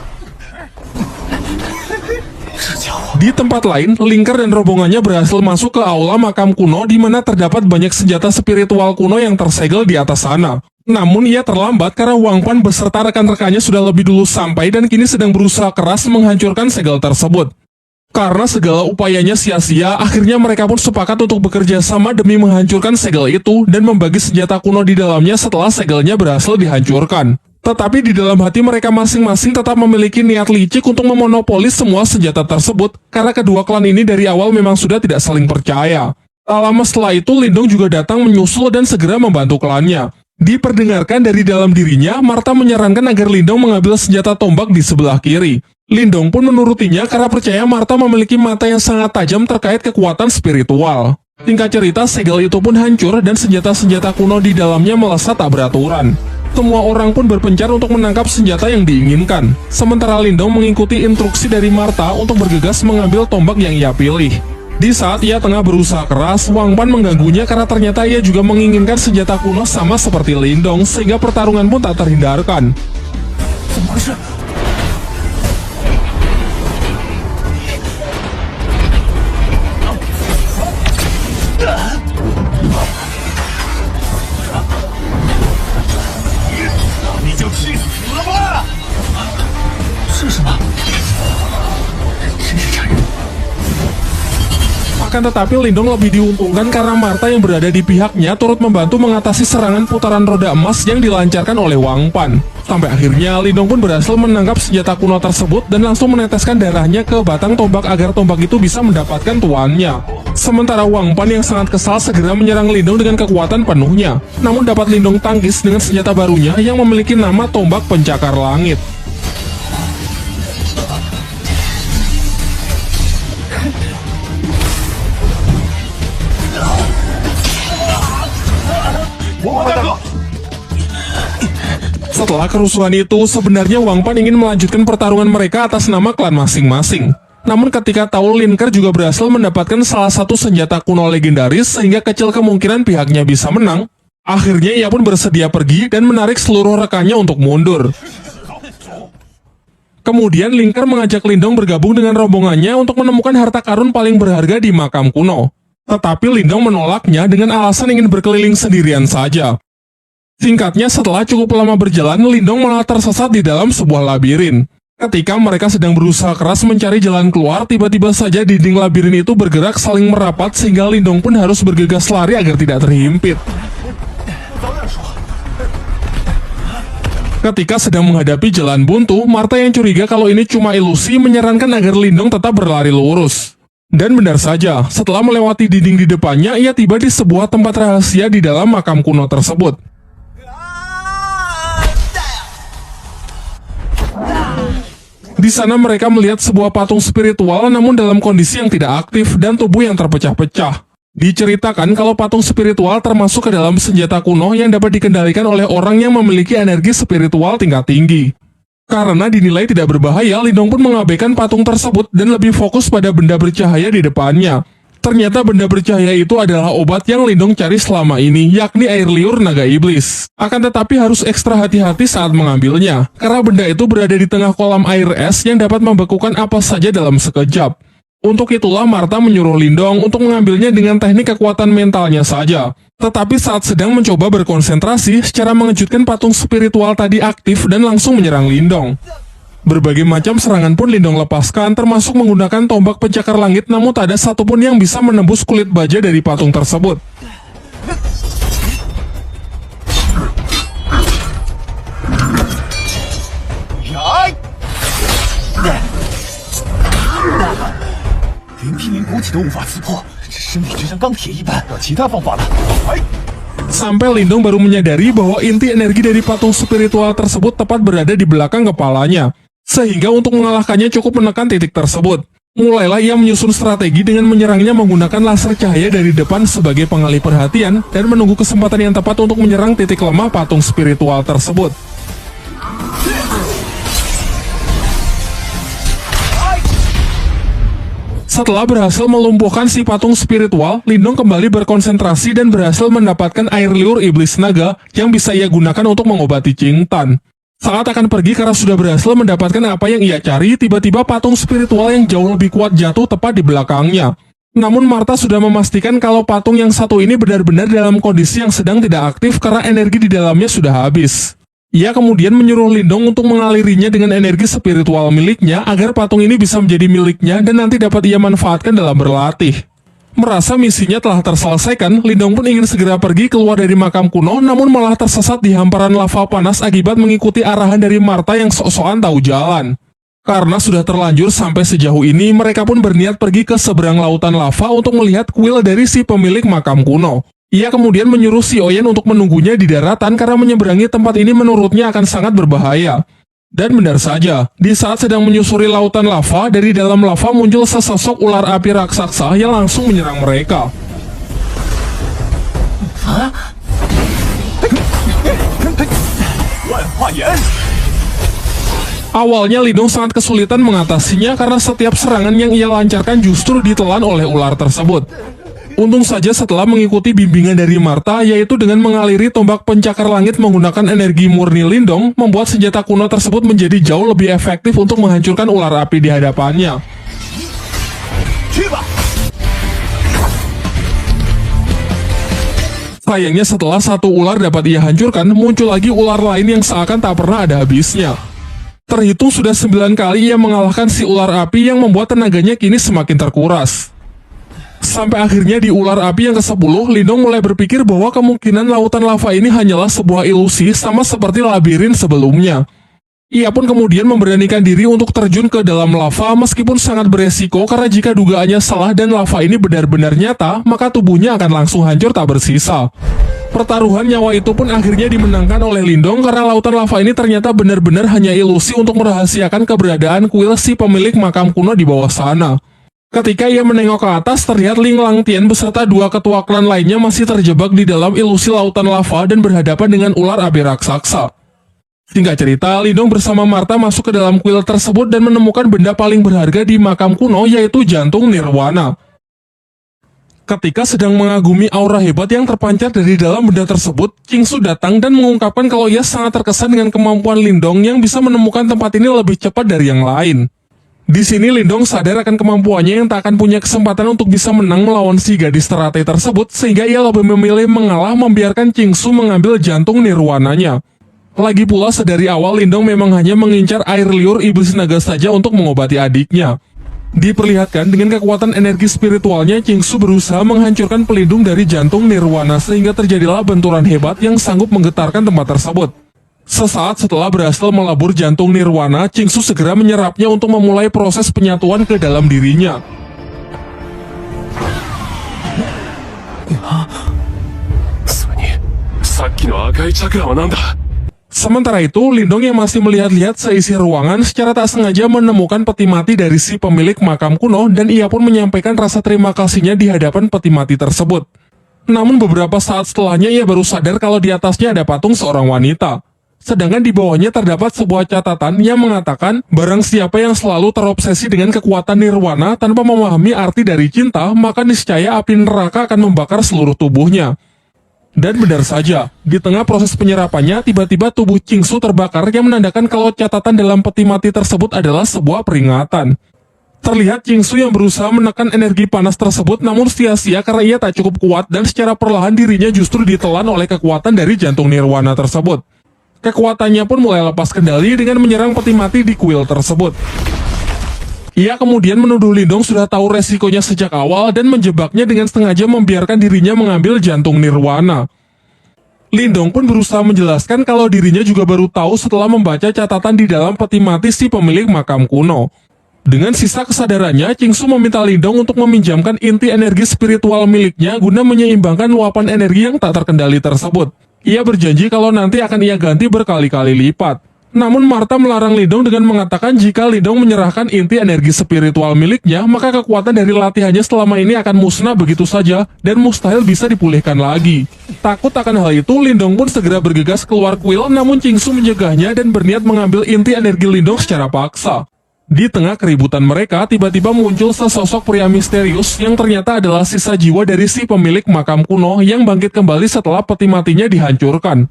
Di tempat lain, Linker dan rombongannya berhasil masuk ke aula makam kuno di mana terdapat banyak senjata spiritual kuno yang tersegel di atas sana. Namun ia terlambat karena Wang Pan beserta rekan-rekannya sudah lebih dulu sampai dan kini sedang berusaha keras menghancurkan segel tersebut. Karena segala upayanya sia-sia, akhirnya mereka pun sepakat untuk bekerja sama demi menghancurkan segel itu dan membagi senjata kuno di dalamnya setelah segelnya berhasil dihancurkan. Tetapi di dalam hati mereka masing-masing tetap memiliki niat licik untuk memonopoli semua senjata tersebut, karena kedua klan ini dari awal memang sudah tidak saling percaya. Tak lama setelah itu, Lindong juga datang menyusul dan segera membantu klannya. Diperdengarkan dari dalam dirinya, Martha menyarankan agar Lindong mengambil senjata tombak di sebelah kiri. Lindong pun menurutinya karena percaya Martha memiliki mata yang sangat tajam terkait kekuatan spiritual. Singkat cerita, segel itu pun hancur dan senjata-senjata kuno di dalamnya melesat tak beraturan. Semua orang pun berpencar untuk menangkap senjata yang diinginkan. Sementara Lindong mengikuti instruksi dari Martha untuk bergegas mengambil tombak yang ia pilih. Di saat ia tengah berusaha keras, Wang Pan mengganggunya karena ternyata ia juga menginginkan senjata kuno sama seperti Lindong, sehingga pertarungan pun tak terhindarkan. 怎么回事？ 你就去死吧！ 是什么？真是残忍！ Akan tetapi Lindong lebih diuntungkan karena Martha yang berada di pihaknya turut membantu mengatasi serangan putaran roda emas yang dilancarkan oleh Wang Pan. Sampai akhirnya Lindong pun berhasil menangkap senjata kuno tersebut dan langsung meneteskan darahnya ke batang tombak agar tombak itu bisa mendapatkan tuannya. Sementara Wang Pan yang sangat kesal segera menyerang Lindong dengan kekuatan penuhnya. Namun dapat Lindong tangkis dengan senjata barunya yang memiliki nama tombak pencakar langit. 魔法大哥， Setelah kerusuhan itu, sebenarnya Wang Pan ingin melanjutkan pertarungan mereka atas nama klan masing-masing. Namun ketika tahu Linker juga berhasil mendapatkan salah satu senjata kuno legendaris sehingga kecil kemungkinan pihaknya bisa menang, akhirnya ia pun bersedia pergi dan menarik seluruh rekannya untuk mundur. Kemudian Linker mengajak Lindong bergabung dengan rombongannya untuk menemukan harta karun paling berharga di makam kuno. Tetapi Lindong menolaknya dengan alasan ingin berkeliling sendirian saja. Singkatnya, setelah cukup lama berjalan, Lindong malah tersesat di dalam sebuah labirin. Ketika mereka sedang berusaha keras mencari jalan keluar, tiba-tiba saja dinding labirin itu bergerak saling merapat sehingga Lindong pun harus bergegas lari agar tidak terhimpit. Ketika sedang menghadapi jalan buntu, Martha yang curiga kalau ini cuma ilusi menyarankan agar Lindong tetap berlari lurus. Dan benar saja, setelah melewati dinding di depannya, ia tiba di sebuah tempat rahasia di dalam makam kuno tersebut. Di sana mereka melihat sebuah patung spiritual namun dalam kondisi yang tidak aktif dan tubuh yang terpecah-pecah. Diceritakan kalau patung spiritual termasuk ke dalam senjata kuno yang dapat dikendalikan oleh orang yang memiliki energi spiritual tingkat tinggi. Karena dinilai tidak berbahaya, Lindong pun mengabaikan patung tersebut dan lebih fokus pada benda bercahaya di depannya. Ternyata benda bercahaya itu adalah obat yang Lindong cari selama ini, yakni air liur naga iblis. Akan tetapi harus ekstra hati-hati saat mengambilnya, karena benda itu berada di tengah kolam air es yang dapat membekukan apa saja dalam sekejap. Untuk itulah Martha menyuruh Lindong untuk mengambilnya dengan teknik kekuatan mentalnya saja. Tetapi saat sedang mencoba berkonsentrasi, secara mengejutkan patung spiritual tadi aktif dan langsung menyerang Lindong. Berbagai macam serangan pun Lindong lepaskan, termasuk menggunakan tombak pencakar langit, namun tak ada satupun yang bisa menembus kulit baja dari patung tersebut.呀！连拼命补体都无法刺破，这身体就像钢铁一般，有其他方法了。哎！ Sampai Lindong baru menyadari bahwa inti energi dari patung spiritual tersebut tepat berada di belakang kepalanya. Sehingga untuk mengalahkannya cukup menekan titik tersebut. Mulailah ia menyusun strategi dengan menyerangnya menggunakan laser cahaya dari depan sebagai pengalih perhatian dan menunggu kesempatan yang tepat untuk menyerang titik lemah patung spiritual tersebut. Setelah berhasil melumpuhkan si patung spiritual, Lindong kembali berkonsentrasi dan berhasil mendapatkan air liur iblis naga yang bisa ia gunakan untuk mengobati Qing Tan. Saat akan pergi karena sudah berhasil mendapatkan apa yang ia cari, tiba-tiba patung spiritual yang jauh lebih kuat jatuh tepat di belakangnya. Namun Martha sudah memastikan kalau patung yang satu ini benar-benar dalam kondisi yang sedang tidak aktif karena energi di dalamnya sudah habis. Ia kemudian menyuruh Lindong untuk mengalirinya dengan energi spiritual miliknya agar patung ini bisa menjadi miliknya dan nanti dapat ia manfaatkan dalam berlatih. Merasa misinya telah terselesaikan, Lindong pun ingin segera pergi keluar dari makam kuno namun malah tersesat di hamparan lava panas akibat mengikuti arahan dari Martha yang sok-sokan tahu jalan. Karena sudah terlanjur sampai sejauh ini, mereka pun berniat pergi ke seberang lautan lava untuk melihat kuil dari si pemilik makam kuno. Ia kemudian menyuruh si Oyen untuk menunggunya di daratan karena menyeberangi tempat ini menurutnya akan sangat berbahaya. Dan benar saja, di saat sedang menyusuri lautan lava, dari dalam lava muncul sesosok ular api raksasa yang langsung menyerang mereka. Awalnya Lindong sangat kesulitan mengatasinya karena setiap serangan yang ia lancarkan justru ditelan oleh ular tersebut. Untung saja setelah mengikuti bimbingan dari Martha, yaitu dengan mengaliri tombak pencakar langit menggunakan energi murni Lindong, membuat senjata kuno tersebut menjadi jauh lebih efektif untuk menghancurkan ular api di hadapannya. Sayangnya setelah satu ular dapat ia hancurkan, muncul lagi ular lain yang seakan tak pernah ada habisnya. Terhitung sudah 9 kali ia mengalahkan si ular api yang membuat tenaganya kini semakin terkuras. Sampai akhirnya di ular api yang ke-10, Lindong mulai berpikir bahwa kemungkinan lautan lava ini hanyalah sebuah ilusi sama seperti labirin sebelumnya. Ia pun kemudian memberanikan diri untuk terjun ke dalam lava meskipun sangat beresiko karena jika dugaannya salah dan lava ini benar-benar nyata, maka tubuhnya akan langsung hancur tak bersisa. Pertaruhan nyawa itu pun akhirnya dimenangkan oleh Lindong karena lautan lava ini ternyata benar-benar hanya ilusi untuk merahasiakan keberadaan kuil si pemilik makam kuno di bawah sana. Ketika ia menengok ke atas, terlihat Ling Langtian beserta 2 ketua klan lainnya masih terjebak di dalam ilusi lautan lava dan berhadapan dengan ular api raksasa. Singkat cerita, Lindong bersama Martha masuk ke dalam kuil tersebut dan menemukan benda paling berharga di makam kuno, yaitu jantung nirwana. Ketika sedang mengagumi aura hebat yang terpancar dari dalam benda tersebut, Qingsu datang dan mengungkapkan kalau ia sangat terkesan dengan kemampuan Lindong yang bisa menemukan tempat ini lebih cepat dari yang lain. Di sini Lindong sadar akan kemampuannya yang tak akan punya kesempatan untuk bisa menang melawan si gadis teratai tersebut, sehingga ia lebih memilih mengalah membiarkan Qingsu mengambil jantung nirwananya. Lagi pula sedari awal Lindong memang hanya mengincar air liur iblis naga saja untuk mengobati adiknya. Diperlihatkan dengan kekuatan energi spiritualnya, Qingsu berusaha menghancurkan pelindung dari jantung nirwana sehingga terjadilah benturan hebat yang sanggup menggetarkan tempat tersebut. Sesaat setelah berhasil melabur jantung nirwana, Qingsu segera menyerapnya untuk memulai proses penyatuan ke dalam dirinya. Sementara itu, Lindong yang masih melihat-lihat seisi ruangan secara tak sengaja menemukan peti mati dari si pemilik makam kuno dan ia pun menyampaikan rasa terima kasihnya di hadapan peti mati tersebut. Namun beberapa saat setelahnya ia baru sadar kalau di atasnya ada patung seorang wanita. Sedangkan di bawahnya terdapat sebuah catatan yang mengatakan barang siapa yang selalu terobsesi dengan kekuatan nirwana tanpa memahami arti dari cinta, maka niscaya api neraka akan membakar seluruh tubuhnya. Dan benar saja, di tengah proses penyerapannya, tiba-tiba tubuh Qingsu terbakar yang menandakan kalau catatan dalam peti mati tersebut adalah sebuah peringatan. Terlihat Qingsu yang berusaha menekan energi panas tersebut namun sia-sia karena ia tak cukup kuat dan secara perlahan dirinya justru ditelan oleh kekuatan dari jantung nirwana tersebut. Kekuatannya pun mulai lepas kendali dengan menyerang peti mati di kuil tersebut. Ia kemudian menuduh Lindong sudah tahu resikonya sejak awal dan menjebaknya dengan sengaja membiarkan dirinya mengambil jantung nirwana. Lindong pun berusaha menjelaskan kalau dirinya juga baru tahu setelah membaca catatan di dalam peti mati si pemilik makam kuno. Dengan sisa kesadarannya, Qingsu meminta Lindong untuk meminjamkan inti energi spiritual miliknya guna menyeimbangkan luapan energi yang tak terkendali tersebut. Ia berjanji kalau nanti akan ia ganti berkali-kali lipat. Namun Martha melarang Lindong dengan mengatakan jika Lindong menyerahkan inti energi spiritual miliknya, maka kekuatan dari latihannya selama ini akan musnah begitu saja dan mustahil bisa dipulihkan lagi. Takut akan hal itu, Lindong pun segera bergegas keluar kuil, namun Qingsu mencegahnya dan berniat mengambil inti energi Lindong secara paksa. Di tengah keributan mereka, tiba-tiba muncul sesosok pria misterius yang ternyata adalah sisa jiwa dari si pemilik makam kuno yang bangkit kembali setelah peti matinya dihancurkan.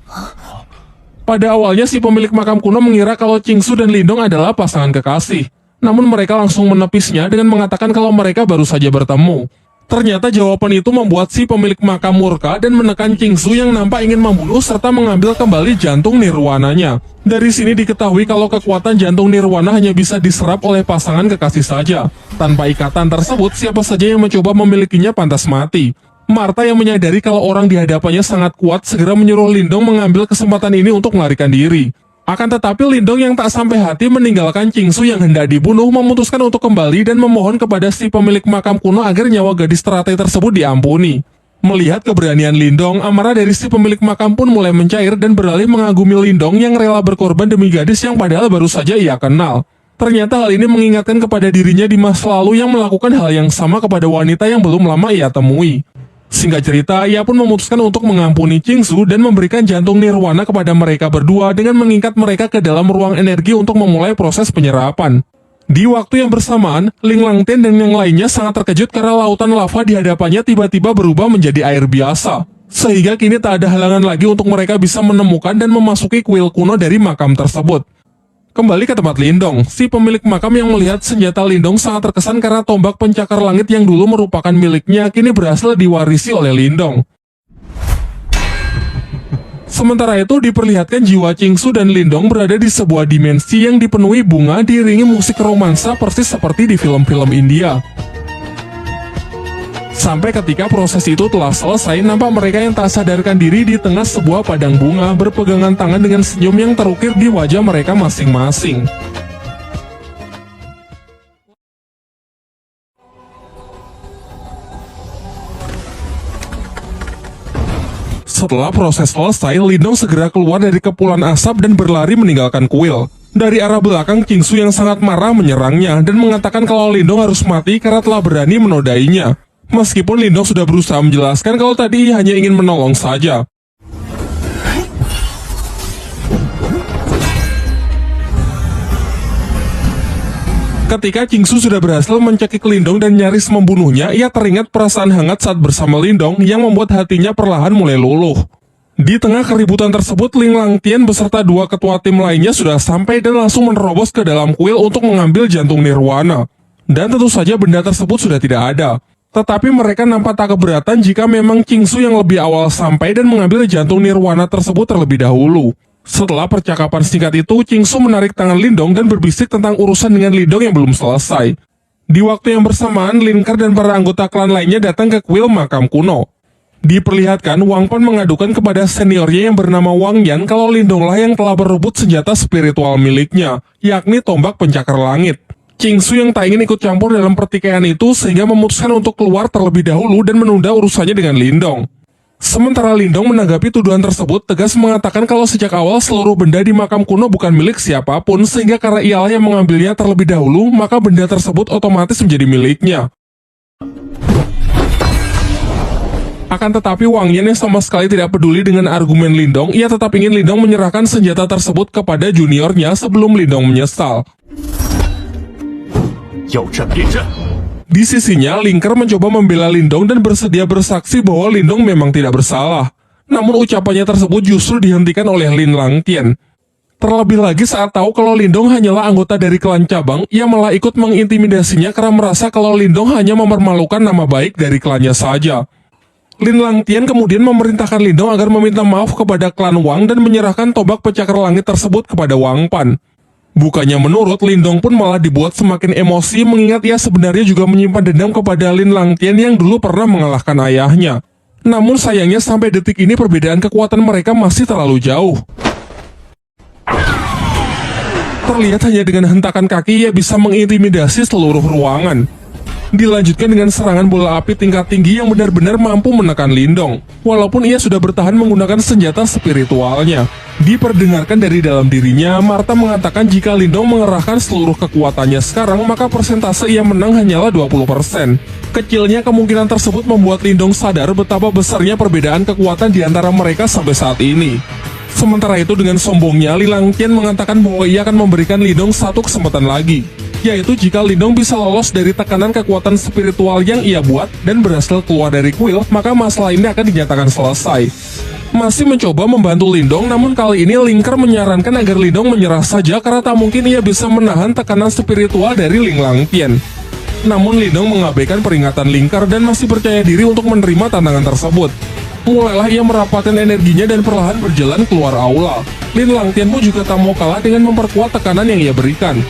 Pada awalnya si pemilik makam kuno mengira kalau Qingsu dan Lindong adalah pasangan kekasih. Namun mereka langsung menepisnya dengan mengatakan kalau mereka baru saja bertemu. Ternyata jawaban itu membuat si pemilik makam murka dan menekan Qingsu yang nampak ingin membunuh serta mengambil kembali jantung nirwananya. Dari sini diketahui kalau kekuatan jantung nirwana hanya bisa diserap oleh pasangan kekasih saja. Tanpa ikatan tersebut, siapa saja yang mencoba memilikinya pantas mati. Martha yang menyadari kalau orang di hadapannya sangat kuat segera menyuruh Lindong mengambil kesempatan ini untuk melarikan diri. Akan tetapi Lindong yang tak sampai hati meninggalkan Qingsu yang hendak dibunuh memutuskan untuk kembali dan memohon kepada si pemilik makam kuno agar nyawa gadis teratai tersebut diampuni. Melihat keberanian Lindong, amarah dari si pemilik makam pun mulai mencair dan beralih mengagumi Lindong yang rela berkorban demi gadis yang padahal baru saja ia kenal. Ternyata hal ini mengingatkan kepada dirinya di masa lalu yang melakukan hal yang sama kepada wanita yang belum lama ia temui. Singkat cerita, ia pun memutuskan untuk mengampuni Qingsu dan memberikan jantung nirwana kepada mereka berdua dengan mengikat mereka ke dalam ruang energi untuk memulai proses penyerapan. Di waktu yang bersamaan, Ling Langtian dan yang lainnya sangat terkejut karena lautan lava di hadapannya tiba-tiba berubah menjadi air biasa. Sehingga kini tak ada halangan lagi untuk mereka bisa menemukan dan memasuki kuil kuno dari makam tersebut. Kembali ke tempat Lindong, si pemilik makam yang melihat senjata Lindong sangat terkesan karena tombak pencakar langit yang dulu merupakan miliknya kini berhasil diwarisi oleh Lindong. Sementara itu diperlihatkan jiwa Qingsu dan Lindong berada di sebuah dimensi yang dipenuhi bunga diiringi musik romansa persis seperti di film-film India. Sampai ketika proses itu telah selesai, nampak mereka yang tak sadarkan diri di tengah sebuah padang bunga berpegangan tangan dengan senyum yang terukir di wajah mereka masing-masing. Setelah proses selesai, Lindong segera keluar dari kepulan asap dan berlari meninggalkan kuil. Dari arah belakang, Qingsu yang sangat marah menyerangnya dan mengatakan kalau Lindong harus mati karena telah berani menodainya. Meskipun Lindong sudah berusaha menjelaskan kalau tadi hanya ingin menolong saja. Ketika Qingsu sudah berhasil mencekik Lindong dan nyaris membunuhnya, ia teringat perasaan hangat saat bersama Lindong yang membuat hatinya perlahan mulai luluh. Di tengah keributan tersebut, Ling Langtian beserta dua ketua tim lainnya sudah sampai dan langsung menerobos ke dalam kuil untuk mengambil jantung nirwana. Dan tentu saja benda tersebut sudah tidak ada. Tetapi mereka nampak tak keberatan jika memang Qingsu yang lebih awal sampai dan mengambil jantung nirwana tersebut terlebih dahulu. Setelah percakapan singkat itu, Qingsu menarik tangan Lindong dan berbisik tentang urusan dengan Lindong yang belum selesai. Di waktu yang bersamaan, Lin Ke dan para anggota klan lainnya datang ke kuil makam kuno. Diperlihatkan, Wang Pan mengadukan kepada seniornya yang bernama Wang Yan kalau Lindonglah yang telah berebut senjata spiritual miliknya, yakni tombak pencakar langit. Qingsu yang tak ingin ikut campur dalam pertikaian itu sehingga memutuskan untuk keluar terlebih dahulu dan menunda urusannya dengan Lindong. Sementara Lindong menanggapi tuduhan tersebut tegas mengatakan kalau sejak awal seluruh benda di makam kuno bukan milik siapapun sehingga karena ialah yang mengambilnya terlebih dahulu maka benda tersebut otomatis menjadi miliknya. Akan tetapi Wang Yan yang sama sekali tidak peduli dengan argumen Lindong, ia tetap ingin Lindong menyerahkan senjata tersebut kepada juniornya sebelum Lindong menyesal. 要战便战， Di sisinya, Lingker mencoba membela Lindong dan bersedia bersaksi bahwa Lindong memang tidak bersalah. Namun ucapannya tersebut justru dihentikan oleh Lin Langtian. Terlebih lagi saat tahu kalau Lindong hanyalah anggota dari klan cabang, ia malah ikut mengintimidasinya karena merasa kalau Lindong hanya mempermalukan nama baik dari klannya saja. Lin Langtian kemudian memerintahkan Lindong agar meminta maaf kepada klan Wang dan menyerahkan tombak pencakar langit tersebut kepada Wang Pan. Bukannya menurut, Lindong pun malah dibuat semakin emosi mengingat ia sebenarnya juga menyimpan dendam kepada Lin Langtian yang dulu pernah mengalahkan ayahnya. Namun sayangnya sampai detik ini perbedaan kekuatan mereka masih terlalu jauh. Terlihat hanya dengan hentakan kaki ia bisa mengintimidasi seluruh ruangan. Dilanjutkan dengan serangan bola api tingkat tinggi yang benar-benar mampu menekan Lindong. Walaupun ia sudah bertahan menggunakan senjata spiritualnya. Diperdengarkan dari dalam dirinya, Martha mengatakan jika Lindong mengerahkan seluruh kekuatannya sekarang, maka persentase ia menang hanyalah 20%. Kecilnya kemungkinan tersebut membuat Lindong sadar betapa besarnya perbedaan kekuatan di antara mereka sampai saat ini. Sementara itu dengan sombongnya, Li Langtian mengatakan bahwa ia akan memberikan Lindong satu kesempatan lagi, yaitu jika Lindong bisa lolos dari tekanan kekuatan spiritual yang ia buat dan berhasil keluar dari kuil, maka masalah ini akan dinyatakan selesai. Masih mencoba membantu Lindong, namun kali ini Lingker menyarankan agar Lindong menyerah saja karena tak mungkin ia bisa menahan tekanan spiritual dari Ling Langtian. Namun Lindong mengabaikan peringatan Lingker dan masih percaya diri untuk menerima tantangan tersebut. Mulailah ia merapatkan energinya dan perlahan berjalan keluar aula. Lin Langtian pun juga tak mau kalah dengan memperkuat tekanan yang ia berikan.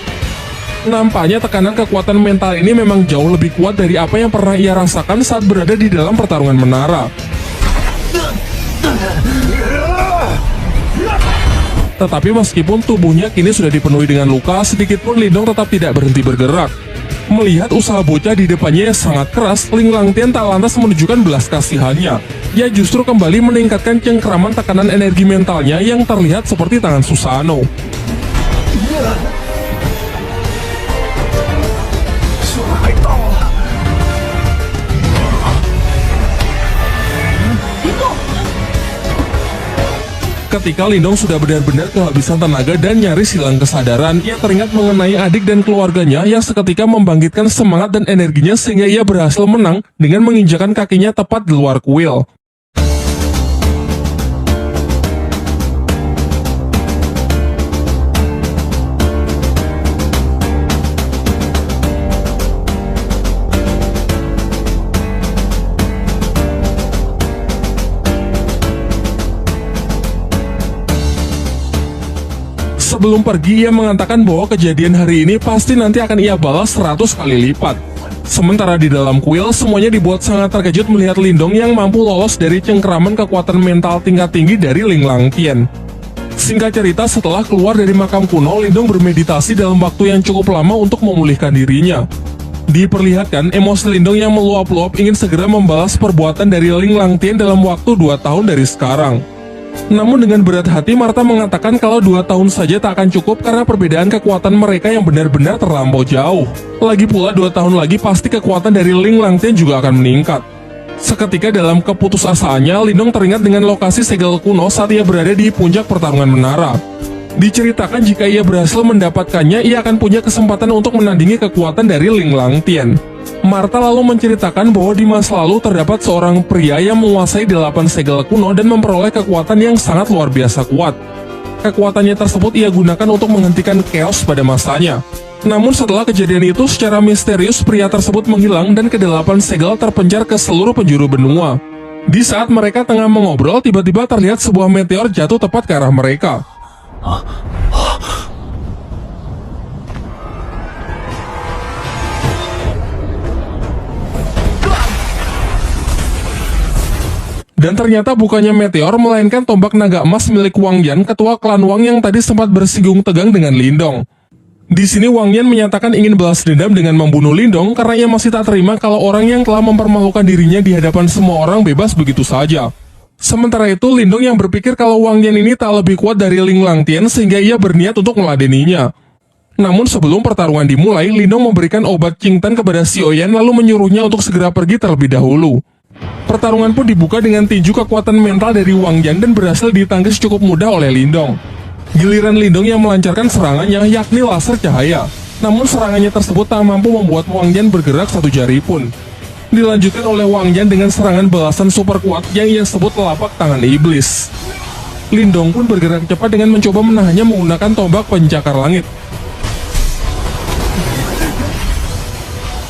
Nampaknya tekanan kekuatan mental ini memang jauh lebih kuat dari apa yang pernah ia rasakan saat berada di dalam pertarungan menara. Tetapi meskipun tubuhnya kini sudah dipenuhi dengan luka, sedikitpun Lindong tetap tidak berhenti bergerak. Melihat usaha bocah di depannya yang sangat keras, Ling Langtian tak lantas menunjukkan belas kasihannya. Ia justru kembali meningkatkan cengkraman tekanan energi mentalnya yang terlihat seperti tangan Susanoo. Ketika Lindong sudah benar-benar kehabisan tenaga dan nyaris hilang kesadaran, ia teringat mengenai adik dan keluarganya yang seketika membangkitkan semangat dan energinya sehingga ia berhasil menang dengan menginjakan kakinya tepat di luar kuil. Sebelum pergi, ia mengatakan bahwa kejadian hari ini pasti nanti akan ia balas 100 kali lipat. Sementara di dalam kuil, semuanya dibuat sangat terkejut melihat Lindong yang mampu lolos dari cengkraman kekuatan mental tingkat tinggi dari Ling Langtian. Singkat cerita, setelah keluar dari makam kuno, Lindong bermeditasi dalam waktu yang cukup lama untuk memulihkan dirinya. Diperlihatkan, emosi Lindong yang meluap-luap ingin segera membalas perbuatan dari Ling Langtian dalam waktu 2 tahun dari sekarang. Namun dengan berat hati, Martha mengatakan kalau 2 tahun saja tak akan cukup karena perbedaan kekuatan mereka yang benar-benar terlampau jauh. Lagi pula 2 tahun lagi pasti kekuatan dari Ling Langtian juga akan meningkat. Seketika dalam keputusasaannya, Lindong teringat dengan lokasi segel kuno saat ia berada di puncak pertarungan menara. Diceritakan jika ia berhasil mendapatkannya, ia akan punya kesempatan untuk menandingi kekuatan dari Ling Langtian. Martha lalu menceritakan bahwa di masa lalu terdapat seorang pria yang menguasai 8 segel kuno dan memperoleh kekuatan yang sangat luar biasa kuat. Kekuatannya tersebut ia gunakan untuk menghentikan chaos pada masanya. Namun setelah kejadian itu, secara misterius pria tersebut menghilang dan ke-8 segel terpencar ke seluruh penjuru benua. Di saat mereka tengah mengobrol, tiba-tiba terlihat sebuah meteor jatuh tepat ke arah mereka. Dan ternyata bukannya meteor, melainkan tombak naga emas milik Wang Yan, ketua klan Wang yang tadi sempat bersinggung tegang dengan Lindong. Di sini Wang Yan menyatakan ingin balas dendam dengan membunuh Lindong karena ia masih tak terima kalau orang yang telah mempermalukan dirinya di hadapan semua orang bebas begitu saja. Sementara itu, Lindong yang berpikir kalau Wang Yan ini tak lebih kuat dari Ling Langtian sehingga ia berniat untuk meladeninya. Namun sebelum pertarungan dimulai, Lindong memberikan obat Qingtan kepada Xiao Yan lalu menyuruhnya untuk segera pergi terlebih dahulu. Pertarungan pun dibuka dengan tinju kekuatan mental dari Wang Yan dan berhasil ditangkis cukup mudah oleh Lindong. Giliran Lindong yang melancarkan serangannya yakni laser cahaya. Namun serangannya tersebut tak mampu membuat Wang Yan bergerak satu jari pun. Dilanjutkan oleh Wang Yan dengan serangan balasan super kuat yang ia sebut telapak tangan iblis. Lindong pun bergerak cepat dengan mencoba menahannya menggunakan tombak pencakar langit.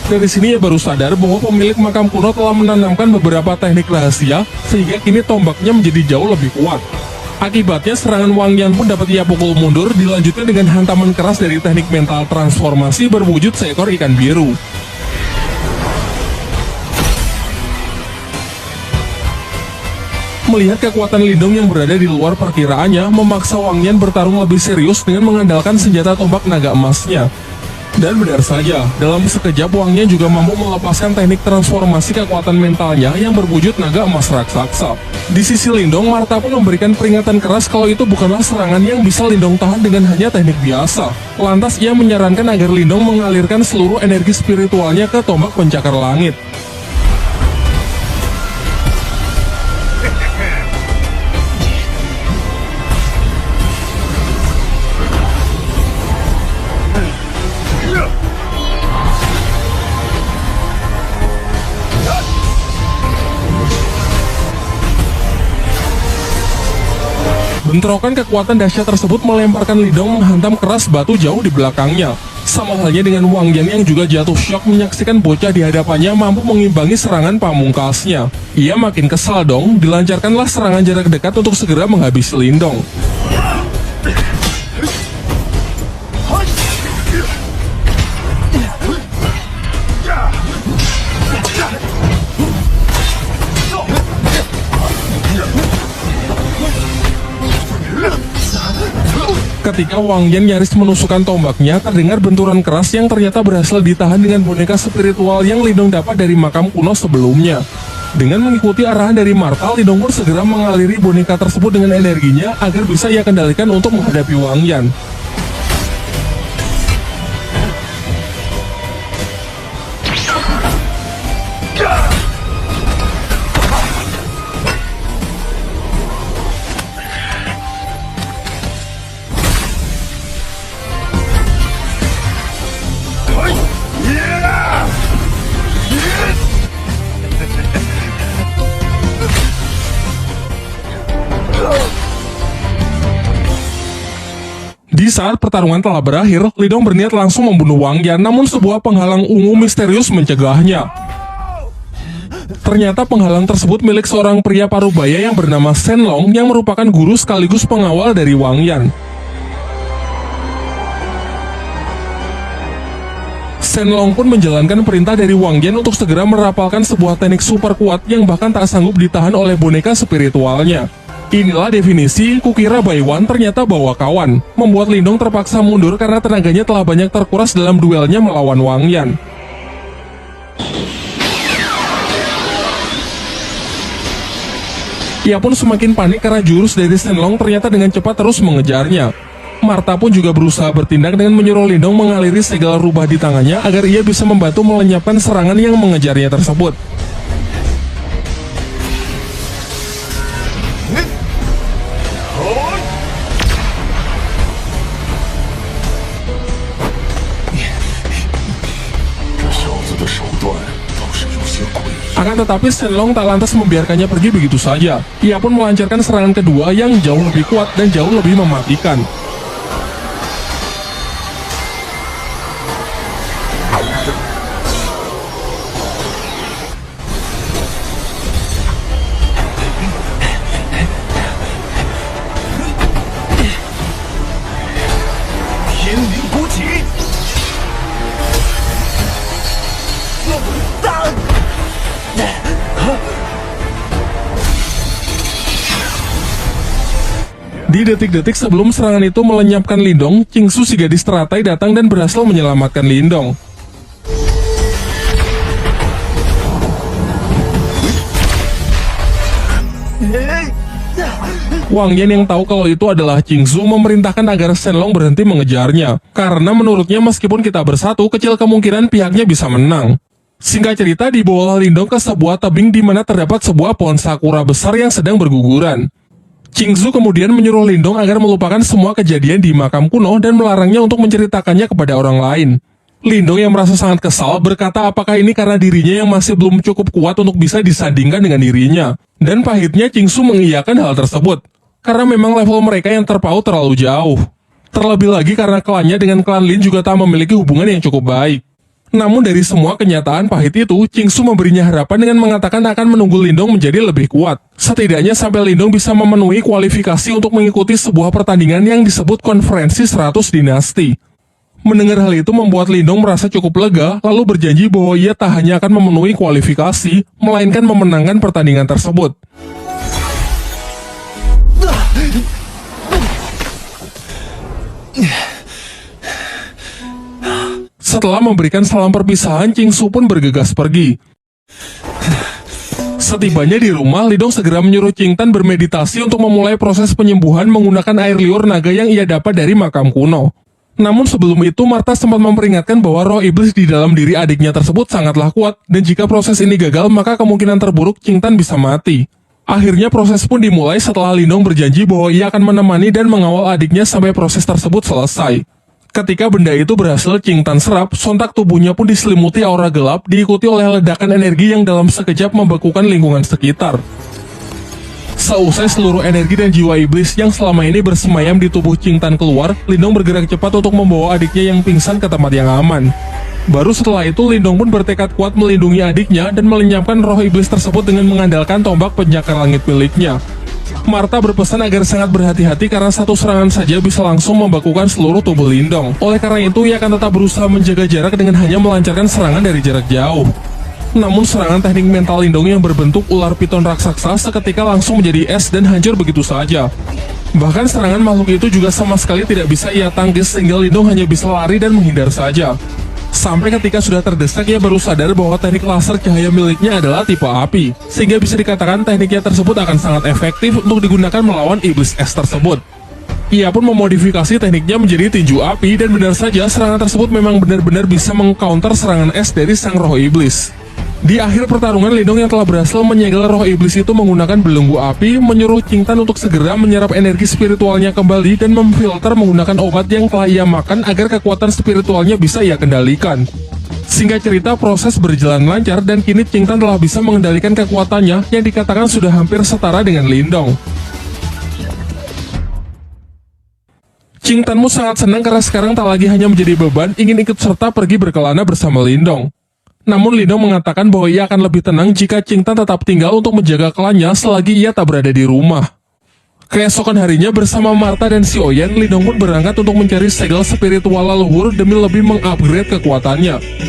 Dari sini ia baru sadar bahwa pemilik makam kuno telah menanamkan beberapa teknik rahasia sehingga kini tombaknya menjadi jauh lebih kuat. Akibatnya serangan Wang Yan pun dapat ia pukul mundur, dilanjutkan dengan hantaman keras dari teknik mental transformasi berwujud seekor ikan biru. Melihat kekuatan Lindong yang berada di luar perkiraannya, memaksa Wang Yan bertarung lebih serius dengan mengandalkan senjata tombak naga emasnya. Dan benar saja, dalam sekejap Wang Yan juga mampu melepaskan teknik transformasi kekuatan mentalnya yang berwujud naga emas raksasa. Di sisi Lindong, Martha pun memberikan peringatan keras kalau itu bukanlah serangan yang bisa Lindong tahan dengan hanya teknik biasa. Lantas ia menyarankan agar Lindong mengalirkan seluruh energi spiritualnya ke tombak pencakar langit. Bentrokan kekuatan dahsyat tersebut melemparkan Lindong menghantam keras batu jauh di belakangnya. Sama halnya dengan Wang Yan yang juga jatuh syok menyaksikan bocah di hadapannya mampu mengimbangi serangan pamungkasnya. Ia makin kesal dong, dilancarkanlah serangan jarak dekat untuk segera menghabisi Lindong. Ketika Wang Yan nyaris menusukkan tombaknya, terdengar benturan keras yang ternyata berhasil ditahan dengan boneka spiritual yang Lindong dapat dari makam kuno sebelumnya. Dengan mengikuti arahan dari Martha, Lindong pun segera mengaliri boneka tersebut dengan energinya agar bisa ia kendalikan untuk menghadapi Wang Yan. Di saat pertarungan telah berakhir, Lindong berniat langsung membunuh Wang Yan, namun sebuah penghalang ungu misterius mencegahnya. Ternyata penghalang tersebut milik seorang pria parubaya yang bernama Shen Long yang merupakan guru sekaligus pengawal dari Wang Yan. Shen Long pun menjalankan perintah dari Wang Yan untuk segera merapalkan sebuah teknik super kuat yang bahkan tak sanggup ditahan oleh boneka spiritualnya. Inilah definisi kukira Baiwan ternyata bawa kawan, membuat Lindong terpaksa mundur karena tenaganya telah banyak terkuras dalam duelnya melawan Wang Yan. Ia pun semakin panik karena jurus dari Shen Long ternyata dengan cepat terus mengejarnya. Martha pun juga berusaha bertindak dengan menyuruh Lindong mengaliri segala rubah di tangannya agar ia bisa membantu melenyapkan serangan yang mengejarnya tersebut. Akan tetapi Shen Long tak lantas membiarkannya pergi begitu saja. Ia pun melancarkan serangan kedua yang jauh lebih kuat dan jauh lebih mematikan. Di detik-detik sebelum serangan itu melenyapkan Lindong, Qingsu si gadis teratai datang dan berhasil menyelamatkan Lindong. Wang Yan yang tahu kalau itu adalah Qingsu memerintahkan agar Shenlong berhenti mengejarnya, karena menurutnya meskipun kita bersatu, kecil kemungkinan pihaknya bisa menang. Singkat cerita, dibawalah Lindong ke sebuah tebing di mana terdapat sebuah pohon sakura besar yang sedang berguguran. Qingsu kemudian menyuruh Lindong agar melupakan semua kejadian di makam kuno dan melarangnya untuk menceritakannya kepada orang lain. Lindong yang merasa sangat kesal berkata apakah ini karena dirinya yang masih belum cukup kuat untuk bisa disandingkan dengan dirinya. Dan pahitnya Qingsu mengiyakan hal tersebut, karena memang level mereka yang terpaut terlalu jauh. Terlebih lagi karena klannya dengan klan Lin juga tak memiliki hubungan yang cukup baik. Namun dari semua kenyataan pahit itu, Qingsu memberinya harapan dengan mengatakan akan menunggu Lindong menjadi lebih kuat. Setidaknya sampai Lindong bisa memenuhi kualifikasi untuk mengikuti sebuah pertandingan yang disebut Konferensi 100 Dinasti. Mendengar hal itu membuat Lindong merasa cukup lega, lalu berjanji bahwa ia tak hanya akan memenuhi kualifikasi, melainkan memenangkan pertandingan tersebut. Setelah memberikan salam perpisahan, Qingsu pun bergegas pergi. Setibanya di rumah, Lindong segera menyuruh Qingtan bermeditasi untuk memulai proses penyembuhan menggunakan air liur naga yang ia dapat dari makam kuno. Namun sebelum itu, Martha sempat memperingatkan bahwa roh iblis di dalam diri adiknya tersebut sangatlah kuat, dan jika proses ini gagal, maka kemungkinan terburuk Qingtan bisa mati. Akhirnya proses pun dimulai setelah Lindong berjanji bahwa ia akan menemani dan mengawal adiknya sampai proses tersebut selesai. Ketika benda itu berhasil Qingtan serap, sontak tubuhnya pun diselimuti aura gelap, diikuti oleh ledakan energi yang dalam sekejap membekukan lingkungan sekitar. Seusai seluruh energi dan jiwa iblis yang selama ini bersemayam di tubuh Qingtan keluar, Lindong bergerak cepat untuk membawa adiknya yang pingsan ke tempat yang aman. Baru setelah itu, Lindong pun bertekad kuat melindungi adiknya dan melenyapkan roh iblis tersebut dengan mengandalkan tombak penyakar langit miliknya. Martha berpesan agar sangat berhati-hati karena satu serangan saja bisa langsung membekukan seluruh tubuh Lindong. Oleh karena itu, ia akan tetap berusaha menjaga jarak dengan hanya melancarkan serangan dari jarak jauh. Namun serangan teknik mental Lindong yang berbentuk ular piton raksasa seketika langsung menjadi es dan hancur begitu saja. Bahkan serangan makhluk itu juga sama sekali tidak bisa ia tangkis sehingga Lindong hanya bisa lari dan menghindar saja. Sampai ketika sudah terdesak, ia baru sadar bahwa teknik laser cahaya miliknya adalah tipe api, sehingga bisa dikatakan tekniknya tersebut akan sangat efektif untuk digunakan melawan iblis es tersebut. Ia pun memodifikasi tekniknya menjadi tinju api, dan benar saja serangan tersebut memang benar-benar bisa meng-counter serangan es dari sang roh iblis. Di akhir pertarungan, Lindong yang telah berhasil menyegel roh iblis itu menggunakan belenggu api, menyuruh Qingtan untuk segera menyerap energi spiritualnya kembali dan memfilter menggunakan obat yang telah ia makan agar kekuatan spiritualnya bisa ia kendalikan. Singkat cerita, proses berjalan lancar dan kini Qingtan telah bisa mengendalikan kekuatannya yang dikatakan sudah hampir setara dengan Lindong. Qingtanmu sangat senang karena sekarang tak lagi hanya menjadi beban, ingin ikut serta pergi berkelana bersama Lindong. Namun Lindong mengatakan bahwa ia akan lebih tenang jika Qingtan tetap tinggal untuk menjaga klannya selagi ia tak berada di rumah. Keesokan harinya bersama Martha dan Xiaoyan, Lindong pun berangkat untuk mencari segel spiritual leluhur demi lebih mengupgrade kekuatannya.